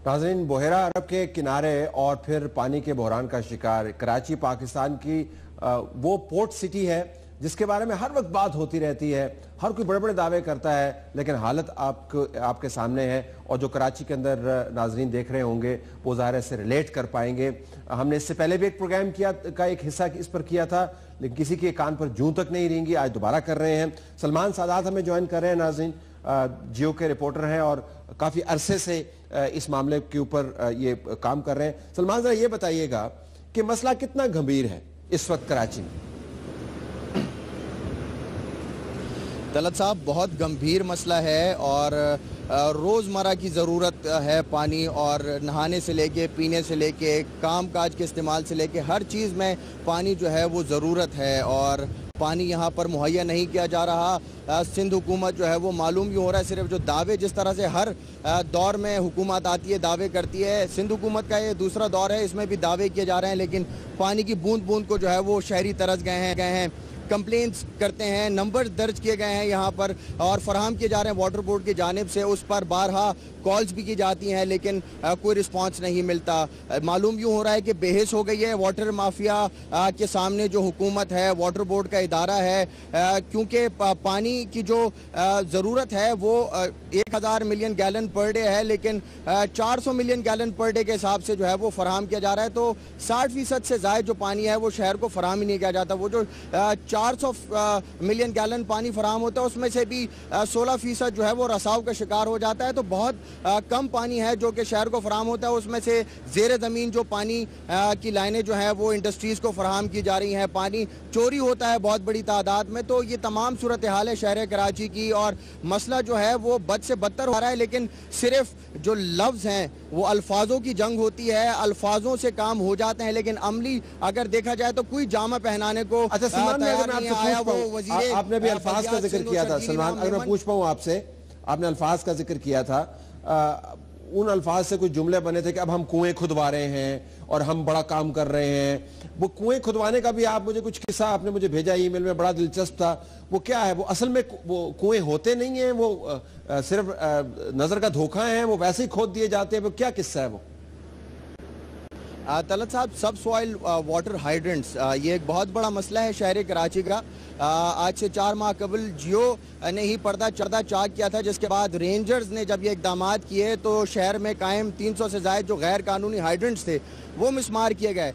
ناظرین, بحیرہ عرب کے کنارے اور پھر پانی کے بحران کا شکار کراچی پاکستان کی وہ پورٹ سٹی ہے جس کے بارے میں ہر وقت بات ہوتی رہتی ہے. ہر کوئی بڑے بڑے دعوے کرتا ہے, لیکن حالت آپ کے سامنے ہے. اور جو کراچی کے اندر ناظرین دیکھ رہے ہوں گے وہ ظاہر سے ریلیٹ کر پائیں گے. ہم نے اس سے پہلے بھی ایک پروگرام کا ایک حصہ اس پر کیا تھا, لیکن کسی کے کان پر جوں تک نہیں رینگی. آج دوبارہ کر رہے ہیں. سلمان سادات ہمیں جوائن کر رہے ہیں. ناظرین, جیو کے رپورٹر ہیں اور کافی عرصے سے اس معاملے کے اوپر یہ کام کر رہے ہیں. سلمان, ذرا یہ بتائیے گا کہ مسئلہ کتنا گھمبیر ہے اس وقت کراچی میں؟ طلعت صاحب, بہت گمبھیر مسئلہ ہے اور روزمرہ کی ضرورت ہے پانی, اور نہانے سے لے کے, پینے سے لے کے, کام کاج کے استعمال سے لے کے ہر چیز میں پانی جو ہے وہ ضرورت ہے. اور پانی یہاں پر مہیا نہیں کیا جا رہا. سندھ حکومت جو ہے وہ معلوم ہی ہو رہا ہے, صرف جو دعوے جس طرح سے ہر دور میں حکومت آتی ہے دعوے کرتی ہے, سندھ حکومت کا یہ دوسرا دور ہے, اس میں بھی دعوے کیے جا رہے ہیں, لیکن پانی کی بوند بوند کو جو ہے وہ شہری ترس گئے ہیں. کمپلینس کرتے ہیں, نمبر درج کیے گئے ہیں یہاں پر اور فراہم کیے جا رہے ہیں واٹر بورڈ کی جانب سے. اس پر بارہا کالز بھی کی جاتی ہیں, لیکن کوئی رسپانس نہیں ملتا. معلوم یوں ہو رہا ہے کہ بے حس ہو گئی ہے واٹر مافیا کے سامنے جو حکومت ہے, واٹر بورڈ کا ادارہ ہے, کیونکہ پانی کی جو ضرورت ہے وہ 1000 ملین گیلن پر ڈے ہے, لیکن 400 ملین گیلن پر ڈے کے حساب سے جو ہے وہ فراہم کیا جا رہا ہے. تو 60% سے زائد جو پانی ہے وہ شہر کو فراہم ہی نہیں کیا جاتا. وہ جو 400 ملین گیلن پانی فراہم ہوتا ہے اس میں سے بھی 16% جو ہے وہ رساؤ کا شکار ہو جاتا ہے. تو بہت کم پانی ہے جو کہ شہر کو فراہم ہوتا ہے. اس میں سے زیر زمین جو پانی کی لائنیں جو ہیں وہ انڈسٹریز کو فراہم کی جا رہی ہیں. پانی چوری ہوتا ہے بہت بڑی تعداد میں. تو یہ تمام صورتحال ہے شہر کراچی کی, اور مسئلہ جو ہے وہ بد سے بدتر ہو رہا ہے. لیکن صرف جو لفظ ہیں وہ الفاظوں کی جنگ ہوتی ہے, الفاظوں سے کام ہو جاتے ہیں, لیکن عملی اگر دیکھا جائے تو کوئی جامہ پہنانے کو سلمان, آپ نے بھی الفاظ کا ذکر کیا تھا. سلمان, اگر میں پوچھ پاؤں آپ سے, آپ نے الفاظ کا ذکر کیا تھا, ان الفاظ سے کچھ جملے بنے تھے کہ اب ہم کنویں کھدوا رہے ہیں اور ہم بڑا کام کر رہے ہیں. وہ کنویں کھدوانے کا بھی آپ مجھے کچھ قصہ آپ نے مجھے بھیجا ای میل میں, بڑا دلچسپ تھا. وہ کیا ہے, وہ اصل میں وہ کنویں ہوتے نہیں ہیں, وہ صرف نظر کا دھوکہ ہیں, وہ ویسے ہی کھود دیے جاتے ہیں, وہ کیا قصہ ہے وہ؟ طلعت صاحب, سب سوائل واٹر ہائیڈرنٹس یہ ایک بہت بڑا مسئلہ ہے شہر کراچی کا. آج سے 4 ماہ قبل جیو نے ہی پردہ چاک کیا تھا, جس کے بعد رینجرز نے جب یہ اقدامات کیے تو شہر میں قائم 300 سے زائد جو غیر قانونی ہائیڈرنٹس تھے وہ مسمار کیے گئے.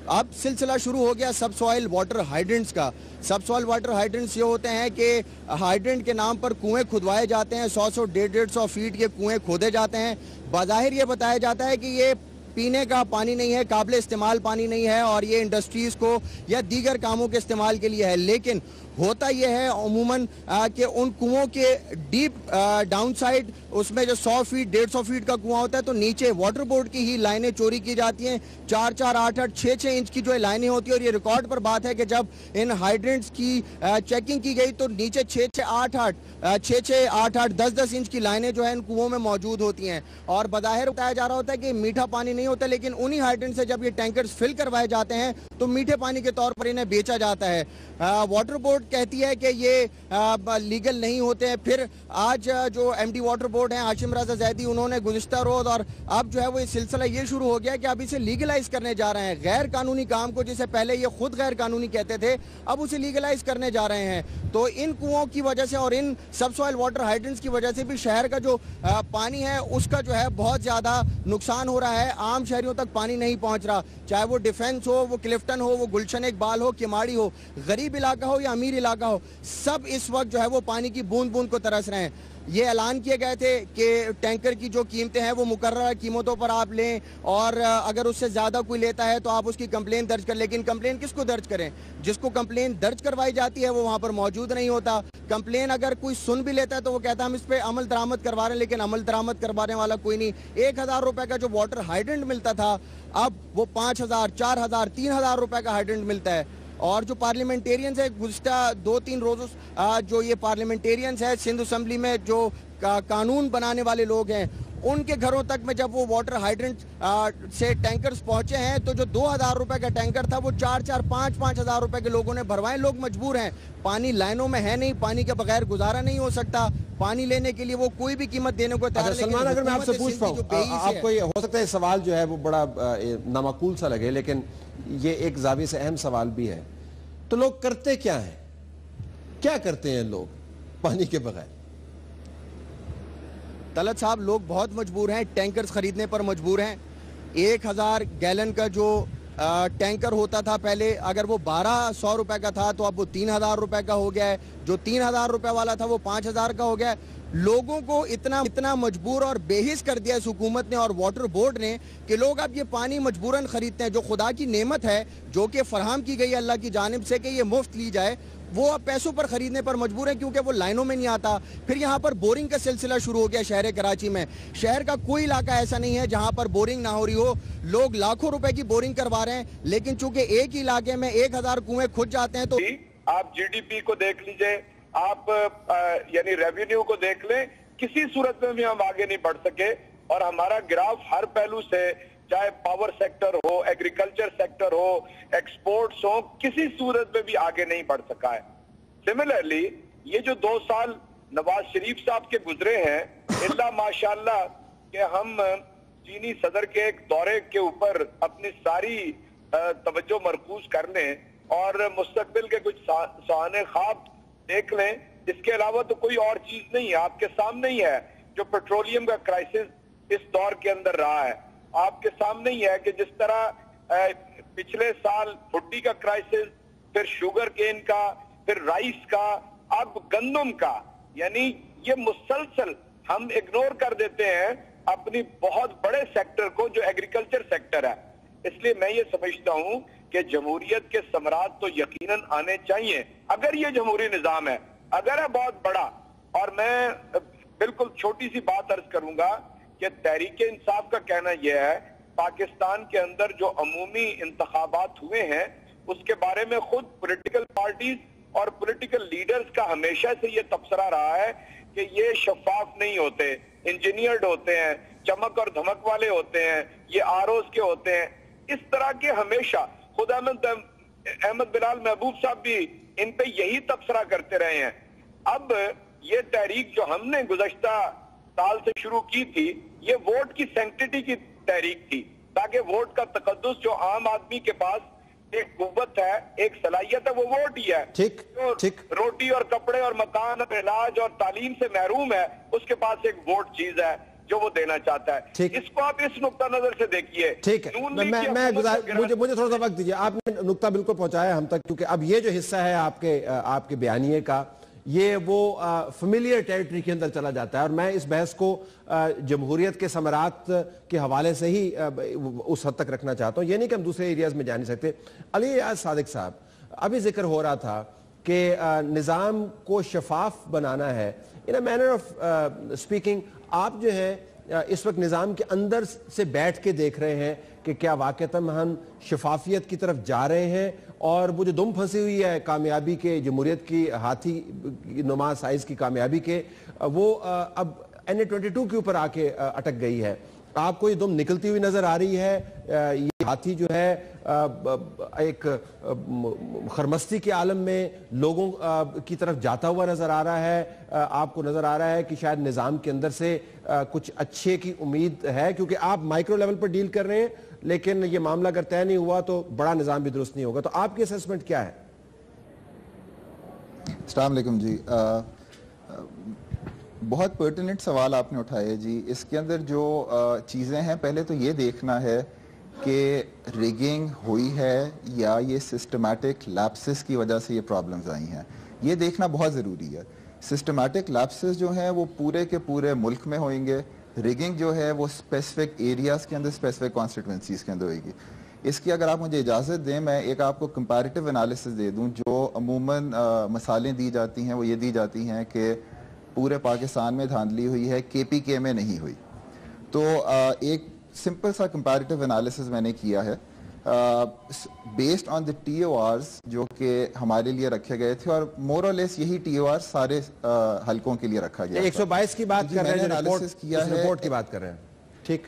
اب سلسلہ شروع ہو گیا سب سوائل واٹر ہائیڈرنٹس کا. سب سوائل واٹر ہائیڈرنٹس یہ ہوتے ہیں کہ ہائیڈرنٹ کے نام پر کنویں کھدوائے جاتے ہیں, 100 150 فیٹ کے کنویں کھودے جاتے ہیں. بظاہر یہ بتایا جاتا ہے کہ یہ پینے کا پانی نہیں ہے, قابل استعمال پانی نہیں ہے, اور یہ انڈسٹریز کو یا دیگر کاموں کے استعمال کے لیے ہے. لیکن ہوتا یہ ہے عموماً کہ ان کنووں کے ڈیپ ڈاؤن سائڈ, اس میں جو 100 فیٹ 150 فیٹ کا کنواں ہوتا ہے, تو نیچے واٹر بورڈ کی ہی لائنیں چوری کی جاتی ہیں. 4-4, 8-8, 6-6 انچ کی جو لائنیں ہوتی ہیں, اور یہ ریکارڈ پر بات ہے کہ جب ان ہائیڈرنٹس کی چیکنگ کی گئی تو نیچے 6-6, 8-8, 10-10 انچ کی لائنیں جو ہیں ان کنووں میں موجود ہوتی ہیں. اور بظاہر بتایا جا رہا ہوتا ہے کہ میٹھا پانی نہیں ہوتا, لیکن انہی ہائیڈرنٹ سے جب یہ ٹینکرز فل کروائے جاتے ہیں تو میٹھے پانی کے طور پر انہیں بیچا جاتا ہے. واٹر بورڈ کہتی ہے کہ یہ لیگل نہیں ہوتے ہیں. پھر آج جو ایم ڈی واٹر بورڈ ہیں ہاشم رضا زیدی, انہوں نے گزشتہ روز, اور اب جو ہے وہ یہ سلسلہ یہ شروع ہو گیا کہ اب اسے لیگلائز کرنے جا رہے ہیں. غیر قانونی کام کو, جسے پہلے یہ خود غیر قانونی کہتے تھے, اب اسے لیگلائز کرنے جا رہے ہیں. تو ان کنوؤں کی وجہ سے اور ان سب سوائل واٹر ہائیڈرنٹس کی وجہ سے بھی شہر کا جو پانی ہے اس کا جو ہے بہت زیادہ نقصان ہو رہا ہے. عام شہریوں تک پانی نہیں پہنچ رہا, چاہے وہ ڈیفنس ہو, وہ کلفٹن ہو, وہ گلشن اقبال ہو, کماڑی ہو, غریب علاقہ ہو یا امیر علاقہ ہو, سب اس وقت جو ہے وہ پانی کی بوند بوند کو ترس رہے ہیں. یہ اعلان کیے گئے تھے کہ ٹینکر کی جو قیمتیں ہیں وہ مقررہ قیمتوں پر آپ لیں, اور اگر اس سے زیادہ کوئی لیتا ہے تو آپ اس کی کمپلین درج کر. لیکن کمپلین کس کو درج کریں؟ جس کو کمپلین درج کروائی جاتی ہے وہ وہاں پر موجود نہیں ہوتا. کمپلین اگر کوئی سن بھی لیتا ہے تو وہ کہتا ہے ہم اس پہ عمل درآمد کروا رہے ہیں, لیکن عمل درآمد کروانے والا کوئی نہیں. 1000 روپے کا جو واٹر ہائیڈرنٹ ملتا تھا اب وہ 5000, 4000, 3000 روپے کا ہائیڈرنٹ ملتا ہے. اور جو پارلیمنٹیرینز ہیں, گزشتہ 2-3 روزوں جو یہ پارلیمنٹیرینز ہیں سندھ اسمبلی میں جو قانون بنانے والے لوگ ہیں, ان کے گھروں تک میں جب وہ واٹر ہائیڈرنٹ سے ٹینکرز پہنچے ہیں تو جو 2000 روپے کا ٹینکر تھا وہ 4-4, 5-5 ہزار روپے کے لوگوں نے بھروائے. لوگ مجبور ہیں, پانی لائنوں میں ہے نہیں, پانی کے بغیر گزارا نہیں ہو سکتا, پانی لینے کے لیے وہ کوئی بھی قیمت دینے کو تیار. سلمان, اگر میں آپ سے پوچھ پاؤں, آپ کو یہ ہو سکتا ہے سوال جو ہے وہ بڑا نامعقول سا لگے, لیکن یہ ایک زاویے سے اہم سوال بھی ہے. تو لوگ کرتے کیا ہیں, کیا کرتے ہیں لوگ پانی کے بغیر؟ طلعت صاحب, لوگ بہت مجبور ہیں, ٹینکرز خریدنے پر مجبور ہیں. 1000 گیلن کا جو ٹینکر ہوتا تھا پہلے, اگر وہ 1200 روپے کا تھا تو اب وہ 3000 روپے کا ہو گیا ہے. جو 3000 روپے والا تھا وہ 5000 کا ہو گیا ہے. لوگوں کو اتنا مجبور اور بے حس کر دیا اس حکومت نے اور واٹر بورڈ نے کہ لوگ اب یہ پانی مجبوراً خریدتے ہیں. جو خدا کی نعمت ہے, جو کہ فراہم کی گئی ہے اللہ کی جانب سے کہ یہ مفت لی جائے, وہ اب پیسوں پر خریدنے پر مجبور ہیں کیونکہ وہ لائنوں میں نہیں آتا. پھر یہاں پر بورنگ کا سلسلہ شروع ہو گیا شہر کراچی میں. شہر کا کوئی علاقہ ایسا نہیں ہے جہاں پر بورنگ نہ ہو رہی ہو. لوگ لاکھوں روپے کی بورنگ کروا رہے ہیں, لیکن چونکہ ایک ہی علاقے میں 1000 کنویں کھد جاتے ہیں. تو آپ جی ڈی پی کو دیکھ لیجئے, آپ یعنی ریونیو کو دیکھ لیں, کسی صورت میں بھی ہم آگے نہیں بڑھ سکے. اور ہمارا گراف ہر پہلو سے, چاہے پاور سیکٹر ہو, ایگریکلچر سیکٹر ہو, ایکسپورٹس ہو, کسی صورت میں بھی آگے نہیں بڑھ سکا ہے. سملرلی یہ جو 2 سال نواز شریف صاحب کے گزرے ہیں, اللہ ماشاءاللہ کہ ہم چینی صدر کے ایک دورے کے اوپر اپنی ساری توجہ مرکوز کر لیں اور مستقبل کے کچھ سہانے خواب دیکھ لیں. اس کے علاوہ تو کوئی اور چیز نہیں ہے. آپ کے سامنے ہی ہے جو پیٹرولیم کا کرائسس اس دور کے اندر رہا ہے. آپ کے سامنے ہی ہے کہ جس طرح پچھلے سال بھٹی کا کرائسس, پھر شوگر کین کا, پھر رائس کا, اب گندم کا, یعنی یہ مسلسل ہم اگنور کر دیتے ہیں اپنی بہت بڑے سیکٹر کو جو ایگریکلچر سیکٹر ہے. اس لیے میں یہ سمجھتا ہوں کہ جمہوریت کے ثمرات تو یقیناً آنے چاہیے اگر یہ جمہوری نظام ہے, اگر ہے بہت بڑا. اور میں بالکل چھوٹی سی بات عرض کروں گا کہ تحریک انصاف کا کہنا یہ ہے, پاکستان کے اندر جو عمومی انتخابات ہوئے ہیں اس کے بارے میں خود پولیٹیکل پارٹیز اور پولیٹیکل لیڈرز کا ہمیشہ سے یہ تبصرہ رہا ہے کہ یہ شفاف نہیں ہوتے, انجینئرڈ ہوتے ہیں, چمک اور دھمک والے ہوتے ہیں, یہ آروز کے ہوتے ہیں. اس طرح کے ہمیشہ خود احمد بلال محبوب صاحب بھی ان پہ یہی تبصرہ کرتے رہے ہیں. اب یہ تحریک جو ہم نے گزشتہ سال سے شروع کی تھی, یہ ووٹ کی سینکٹیٹی کی تحریک تھی, تاکہ ووٹ کا تقدس جو عام آدمی کے پاس ایک قوت ہے, ایک صلاحیت ہے, وہ ووٹ ہی ہے. جو روٹی اور کپڑے اور مکان اور علاج اور تعلیم سے محروم ہے, اس کے پاس ایک ووٹ چیز ہے جو وہ دینا چاہتا ہے. اس کو آپ اس نقطہ نظر سے دیکھیے. ٹھیک ہے, مجھے تھوڑا سا وقت دیجیے. آپ نے نقطہ بالکل پہنچایا ہم تک, کیونکہ اب یہ جو حصہ ہے آپ کے بیانیے کا, یہ وہ فیملیئر ٹیریٹری کے اندر چلا جاتا ہے. اور میں اس بحث کو جمہوریت کے ثمرات کے حوالے سے ہی اس حد تک رکھنا چاہتا ہوں. یہ نہیں کہ ہم دوسرے ایریاز میں جا نہیں سکتے. علی ایاز صادق صاحب, ابھی ذکر ہو رہا تھا کہ نظام کو شفاف بنانا ہے. ان اے مینر آف اسپیکنگ, آپ جو ہے اس وقت نظام کے اندر سے بیٹھ کے دیکھ رہے ہیں کہ کیا واقعتاً ہم شفافیت کی طرف جا رہے ہیں, اور وہ جو دم پھنسی ہوئی ہے کامیابی کے, جمہوریت کی ہاتھی نما سائز کی کامیابی کے, وہ اب NA-22 کے اوپر آ کے اٹک گئی ہے. آپ کو یہ دم نکلتی ہوئی نظر آ رہی ہے؟ یہ ہاتھی جو ہے ایک خرمستی کے عالم میں لوگوں کی طرف جاتا ہوا نظر آ رہا ہے. آپ کو نظر آ رہا ہے کہ شاید نظام کے اندر سے کچھ اچھے کی امید ہے, کیونکہ آپ مائکرو لیول پر ڈیل کر رہے ہیں, لیکن یہ معاملہ اگر طے نہیں ہوا تو بڑا نظام بھی درست نہیں ہوگا. تو آپ کی اسیسمنٹ کیا ہے؟ السلام علیکم جی. بہت پرٹیننٹ سوال آپ نے اٹھائے جی. اس کے اندر جو چیزیں ہیں, پہلے تو یہ دیکھنا ہے کہ ریگنگ ہوئی ہے یا یہ سسٹمیٹک لیپسز کی وجہ سے یہ پرابلمز آئی ہیں. یہ دیکھنا بہت ضروری ہے. سسٹمیٹک لیپسز جو ہیں وہ پورے کے پورے ملک میں ہوئیں گے. ریگنگ جو ہے وہ اسپیسیفک ایریاز کے اندر, اسپیسیفک کانسٹیٹوئنسیز کے اندر ہوئے گی. اس کی اگر آپ مجھے اجازت دیں, میں ایک آپ کو کمپیریٹیو انالیسس دے دوں. جو عموماً مثالیں دی جاتی ہیں وہ یہ دی جاتی ہیں کہ پورے پاکستان میں دھاندلی ہوئی ہے, KPK میں نہیں ہوئی. تو ایک سمپل سا کمپیریٹیو انالیسس میں نے کیا ہے بیسڈ آن دی TORs جو کہ ہمارے لیے رکھے گئے تھے, اور مور اور لیس یہی TOR سارے حلقوں کے لیے رکھا گیا. 122 کی بات کر رہے ہیں, رپورٹ کی بات کر رہے ہیں. ٹھیک,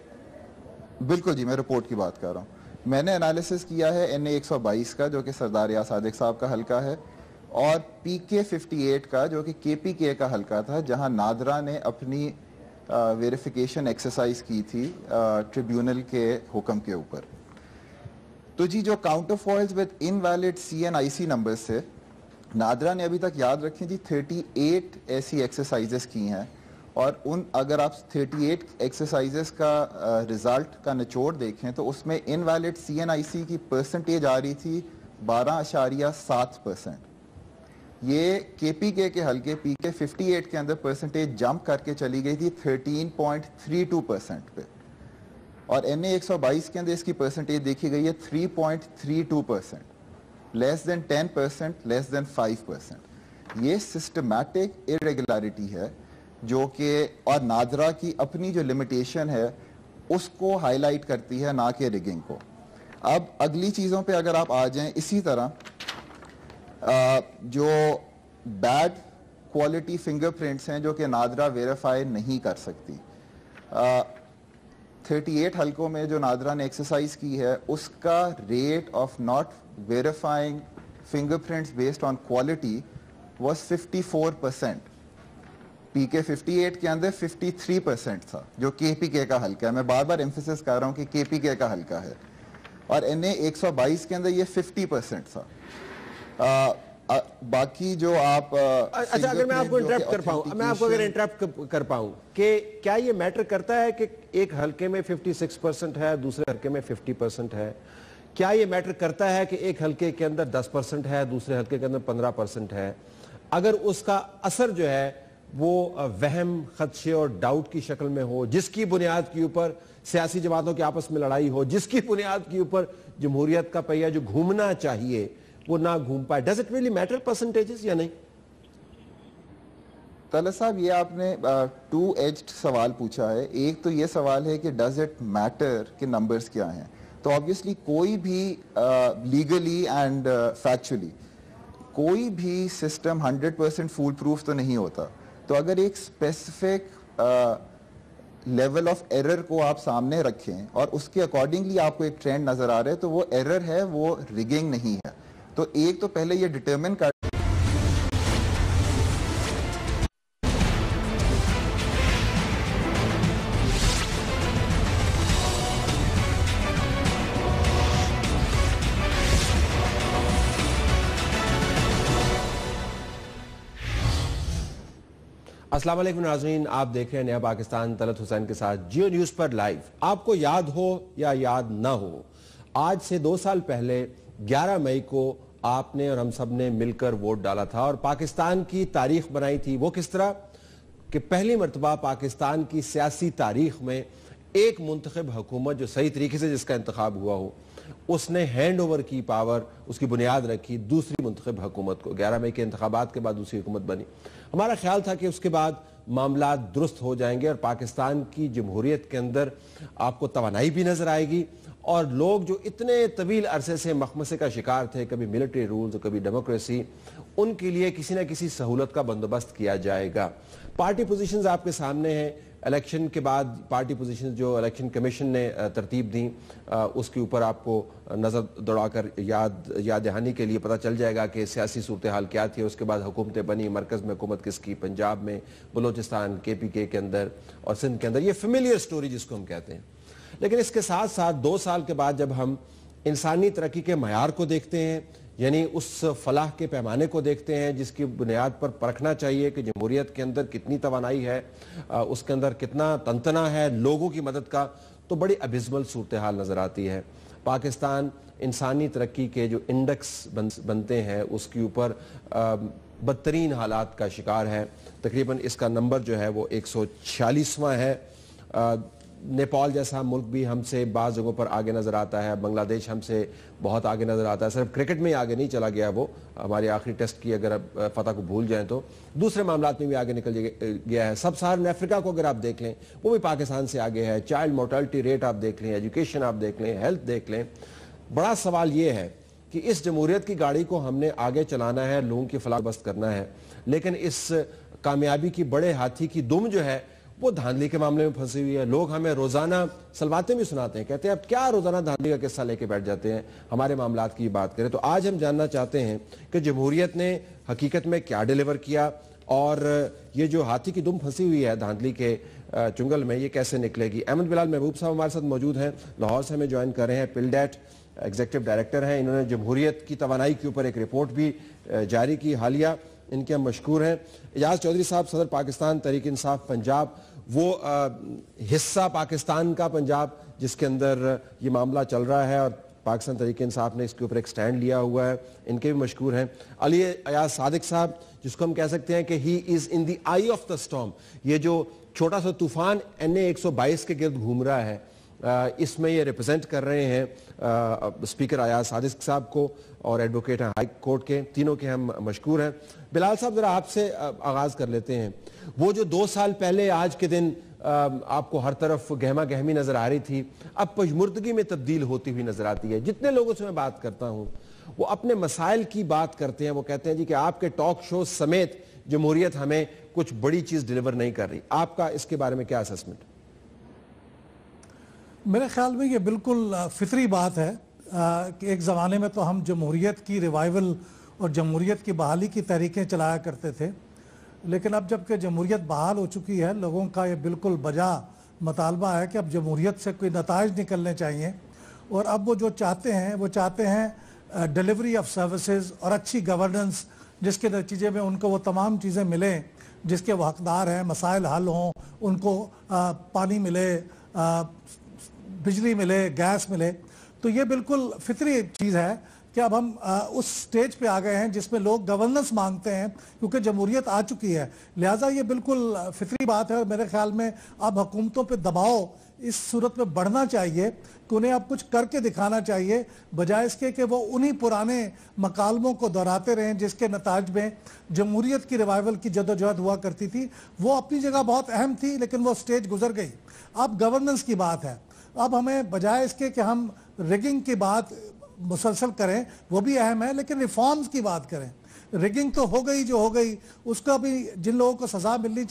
بالکل جی, میں رپورٹ کی بات کر رہا ہوں. میں نے انالیسس کیا ہے NA-122 کا جو کہ سردار ایاز صادق صاحب کا حلقہ ہے, اور PK-58 کا جو کہ KPK کا حلقہ تھا, جہاں نادرا نے اپنی ویریفیکیشن ایکسرسائز کی تھی ٹریبیونل کے حکم کے اوپر. تو جی جو counterfoils with invalid CNIC number سے نادرا نے ابھی تک یاد رکھیں جی 38 ایسی ایکسرسائزز کی ہیں, اور اگر آپ 38 ایکسرسائزز کا رزلٹ کا نچوڑ دیکھیں تو اس میں انویلڈ CNIC کی پرسنٹیج آ رہی تھی 12.7%. یہ KPK کے حلقے PK-58 کے اندر پرسنٹیج جمپ کر کے چلی گئی تھی 13.32% پہ, اور NA-122 کے اندر اس کی پرسنٹیج دیکھی گئی ہے 3.32%, لیس دین 10%, لیس دین 5%. یہ سسٹمیٹک ارریگولیرٹی ہے جو کہ, اور نادرا کی اپنی جو لمیٹیشن ہے اس کو ہائی لائٹ کرتی ہے, نہ کہ ریگنگ کو. اب اگلی چیزوں پہ اگر آپ آ جائیں, اسی طرح جو بیڈ کوالٹی فنگر پرنٹس ہیں جو کہ نادرا ویریفائی نہیں کر سکتی. 38 حلقوں میں جو نادرا نے ایکسرسائز کی ہے اس کا rate of not verifying fingerprints based on quality was 54%. PK-58 کے اندر 53% تھا جو KPK کا حلقہ ہے. میں بار بار ایمفیسس کر رہا ہوں کہ KPK کا حلقہ ہے, اور NA-122 کے اندر یہ 50% تھا. باقی جو آپ اچھا, اگر میں آپ کو انٹرپٹ کر پاؤں, کہ کیا یہ میٹر کرتا ہے کہ ایک حلقے میں 56% ہے, دوسرے حلقے میں 50% ہے؟ کیا یہ میٹر کرتا ہے کہ ایک حلقے کے اندر 10% ہے, دوسرے حلقے کے اندر 15% ہے؟ اگر اس کا اثر جو ہے وہ وہم, خدشے اور ڈاؤٹ کی شکل میں ہو, جس کی بنیاد کے اوپر سیاسی جماعتوں کی آپس میں لڑائی ہو, جس کی بنیاد کے اوپر جمہوریت کا پہیہ جو گھومنا چاہیے وہ نہ گھوم پائے, does it really matter percentages یا نہیں؟ طلعت صاحب, یہ آپ نے ٹو ایجڈ سوال پوچھا ہے. ایک تو یہ سوال ہے کہ ڈز اٹ میٹر کہ نمبرز کیا ہیں. تو آبویسلی کوئی بھی لیگلی اینڈ فیکچولی کوئی بھی سسٹم 100% فول پروف تو نہیں ہوتا. تو اگر ایک اسپیسیفک لیول آف ایرر کو آپ سامنے رکھیں اور اس کے اکارڈنگلی آپ کو ایک ٹرینڈ نظر آ رہا ہے تو وہ ایرر ہے, وہ ریگنگ نہیں ہے. تو ایک تو پہلے یہ ڈٹرمن کر السلام علیکم ناظرین, آپ دیکھ رہے ہیں نیا پاکستان, طلعت حسین کے ساتھ جیو نیوز پر لائیو. آپ کو یاد ہو یا یاد نہ ہو, آج سے 2 سال پہلے 11 مئی کو آپ نے اور ہم سب نے مل کر ووٹ ڈالا تھا اور پاکستان کی تاریخ بنائی تھی. وہ کس طرح کہ پہلی مرتبہ پاکستان کی سیاسی تاریخ میں ایک منتخب حکومت جو صحیح طریقے سے جس کا انتخاب ہوا ہو, اس نے ہینڈ اوور کی پاور, اس کی بنیاد رکھی دوسری منتخب حکومت کو. 11 مئی کے انتخابات کے بعد دوسری حکومت بنی. ہمارا خیال تھا کہ اس کے بعد معاملات درست ہو جائیں گے اور پاکستان کی جمہوریت کے اندر آپ کو توانائی بھی نظر آئے گی, اور لوگ جو اتنے طویل عرصے سے مخمصے کا شکار تھے, کبھی ملٹری رولز کبھی ڈیموکریسی, ان کے لیے کسی نہ کسی سہولت کا بندوبست کیا جائے گا. پارٹی پوزیشنز آپ کے سامنے ہیں. الیکشن کے بعد پارٹی پوزیشنز جو الیکشن کمیشن نے ترتیب دیں, اس کے اوپر آپ کو نظر دوڑا کر یاد دہانی کے لیے پتہ چل جائے گا کہ سیاسی صورتحال کیا تھی. اس کے بعد حکومتیں بنی, مرکز میں حکومت کس کی, پنجاب میں, بلوچستان KPK کے اندر اور سندھ کے اندر. یہ فیملیئر سٹوری جس کو ہم کہتے ہیں. لیکن اس کے ساتھ ساتھ 2 سال کے بعد جب ہم انسانی ترقی کے معیار کو دیکھتے ہیں, یعنی اس فلاح کے پیمانے کو دیکھتے ہیں جس کی بنیاد پر پرکھنا چاہیے کہ جمہوریت کے اندر کتنی توانائی ہے, اس کے اندر کتنا تنتنا ہے لوگوں کی مدد کا, تو بڑی ابزمل صورتحال نظر آتی ہے. پاکستان انسانی ترقی کے جو انڈیکس بنتے ہیں اس کے اوپر بدترین حالات کا شکار ہے. تقریباً اس کا نمبر جو ہے وہ 146واں ہے. نیپال جیسا ملک بھی ہم سے بعض جگہوں پر آگے نظر آتا ہے, بنگلہ دیش ہم سے بہت آگے نظر آتا ہے. صرف کرکٹ میں ہی آگے نہیں چلا گیا, وہ ہماری آخری ٹیسٹ کی اگر فتح کو بھول جائیں تو دوسرے معاملات میں بھی آگے نکل گیا ہے. سب سہارن افریقہ کو اگر آپ دیکھ لیں وہ بھی پاکستان سے آگے ہے. چائلڈ مورٹلٹی ریٹ آپ دیکھ لیں, ایجوکیشن آپ دیکھ لیں, ہیلتھ دیکھ لیں. بڑا سوال یہ ہے کہ اس جمہوریت کی گاڑی کو ہم نے آگے چلانا ہے, لوگوں کی فلاح بست کرنا ہے, لیکن اس کامیابی کی بڑے ہاتھی کی دم جو ہے وہ دھاندلی کے معاملے میں پھنسی ہوئی ہے. لوگ ہمیں روزانہ سلواتیں بھی سناتے ہیں, کہتے ہیں اب کیا روزانہ دھاندلی کا قصہ لے کے بیٹھ جاتے ہیں, ہمارے معاملات کی بات کریں. تو آج ہم جاننا چاہتے ہیں کہ جمہوریت نے حقیقت میں کیا ڈیلیور کیا, اور یہ جو ہاتھی کی دم پھنسی ہوئی ہے دھاندلی کے چنگل میں, یہ کیسے نکلے گی. احمد بلال محبوب صاحب ہمارے ساتھ موجود ہیں, لاہور سے ہمیں جوائن کر رہے ہیں. پلڈیٹ ایگزیکٹو ڈائریکٹر ہیں. انہوں نے جمہوریت کی توانائی کے اوپر ایک رپورٹ بھی جاری کی حالیہ, ان کے ہم مشکور ہیں. اعجاز چودھری صاحب صدر پاکستان تحریک انصاف پنجاب, وہ حصہ پاکستان کا پنجاب جس کے اندر یہ معاملہ چل رہا ہے, اور پاکستان تحریک انصاف نے اس کے اوپر ایک سٹینڈ لیا ہوا ہے, ان کے بھی مشکور ہیں. علی ایاز صادق صاحب, جس کو ہم کہہ سکتے ہیں کہ ہی از ان دی آئی آف دا سٹارم, یہ جو چھوٹا سا طوفان NA 122 کے گرد گھوم رہا ہے, اس میں یہ ریپرزینٹ کر رہے ہیں اسپیکر ایاز صادق صاحب کو, اور ایڈوکیٹ ہیں ہائی کورٹ کے. تینوں کے ہم مشکور ہیں. بلال صاحب ذرا آپ سے آغاز کر لیتے ہیں. وہ جو 2 سال پہلے آج کے دن آپ کو ہر طرف گہما گہمی نظر آ رہی تھی, اب پژمردگی میں تبدیل ہوتی ہوئی نظر آتی ہے. جتنے لوگوں سے میں بات کرتا ہوں وہ اپنے مسائل کی بات کرتے ہیں, وہ کہتے ہیں جی کہ آپ کے ٹاک شو سمیت جمہوریت ہمیں کچھ بڑی چیز ڈیلیور نہیں کر رہی. آپ کا اس کے بارے میں کیا اسسمنٹ؟ میرے خیال میں یہ بالکل فطری بات ہے کہ ایک زمانے میں تو ہم جمہوریت کی ریوائیول اور جمہوریت کی بحالی کی تحریکیں چلایا کرتے تھے, لیکن اب جب کہ جمہوریت بحال ہو چکی ہے, لوگوں کا یہ بالکل بجا مطالبہ ہے کہ اب جمہوریت سے کوئی نتائج نکلنے چاہیے, اور اب وہ جو چاہتے ہیں وہ چاہتے ہیں ڈیلیوری آف سروسز اور اچھی گورننس, جس کے نتیجے میں ان کو وہ تمام چیزیں ملیں جس کے وہ حقدار ہیں, مسائل حل ہوں, ان کو پانی ملے, بجلی ملے, گیس ملے. تو یہ بالکل فطری چیز ہے کہ اب ہم اس سٹیج پہ آ گئے ہیں جس میں لوگ گورننس مانگتے ہیں, کیونکہ جمہوریت آ چکی ہے. لہٰذا یہ بالکل فطری بات ہے, اور میرے خیال میں اب حکومتوں پہ دباؤ اس صورت میں بڑھنا چاہیے کہ انہیں اب کچھ کر کے دکھانا چاہیے, بجائے اس کے کہ وہ انہی پرانے مکالموں کو دہراتے رہیں جس کے نتائج میں جمہوریت کی ریوائیول کی جدوجہد ہوا کرتی تھی. وہ اپنی جگہ بہت اہم تھی, لیکن وہ سٹیج گزر گئی. اب گورننس کی بات ہے. اب ہمیں بجائے اس کے کہ ہم ریگنگ کی بات مسلسل کریں, وہ بھی اہم ہے, لیکن ریفارمز کی بات کریں. ریگنگ تو ہو گئی جو ہو گئی, اس کا بھی جن لوگوں کو سزا ملنی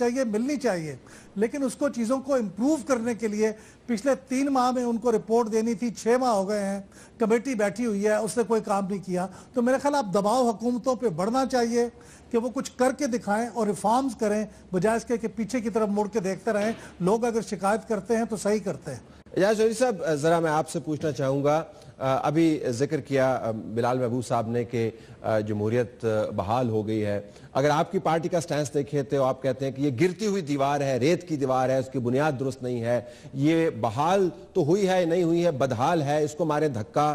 چاہیے, لیکن اس کو چیزوں کو امپروو کرنے کے لیے پچھلے 3 ماہ میں ان کو رپورٹ دینی تھی, 6 ماہ ہو گئے ہیں, کمیٹی بیٹھی ہوئی ہے, اس نے کوئی کام نہیں کیا. تو میرے خیال اب دباؤ حکومتوں پہ بڑھنا چاہیے کہ وہ کچھ کر کے دکھائیں اور ریفارمز کریں, بجائے اس کے کہ پیچھے کی طرف مڑ کے دیکھتے رہیں. لوگ اگر شکایت کرتے ہیں تو صحیح کرتے ہیں. اعجاز چودھری صاحب, ذرا میں آپ سے پوچھنا چاہوں گا, ابھی ذکر کیا بلال محبوب صاحب نے کہ جمہوریت بحال ہو گئی ہے. اگر آپ کی پارٹی کا سٹینس دیکھیں تو آپ کہتے ہیں کہ یہ گرتی ہوئی دیوار ہے, ریت کی دیوار ہے, اس کی بنیاد درست نہیں ہے, یہ بحال تو ہوئی ہے نہیں ہوئی ہے, بدحال ہے, اس کو مارے دھکا,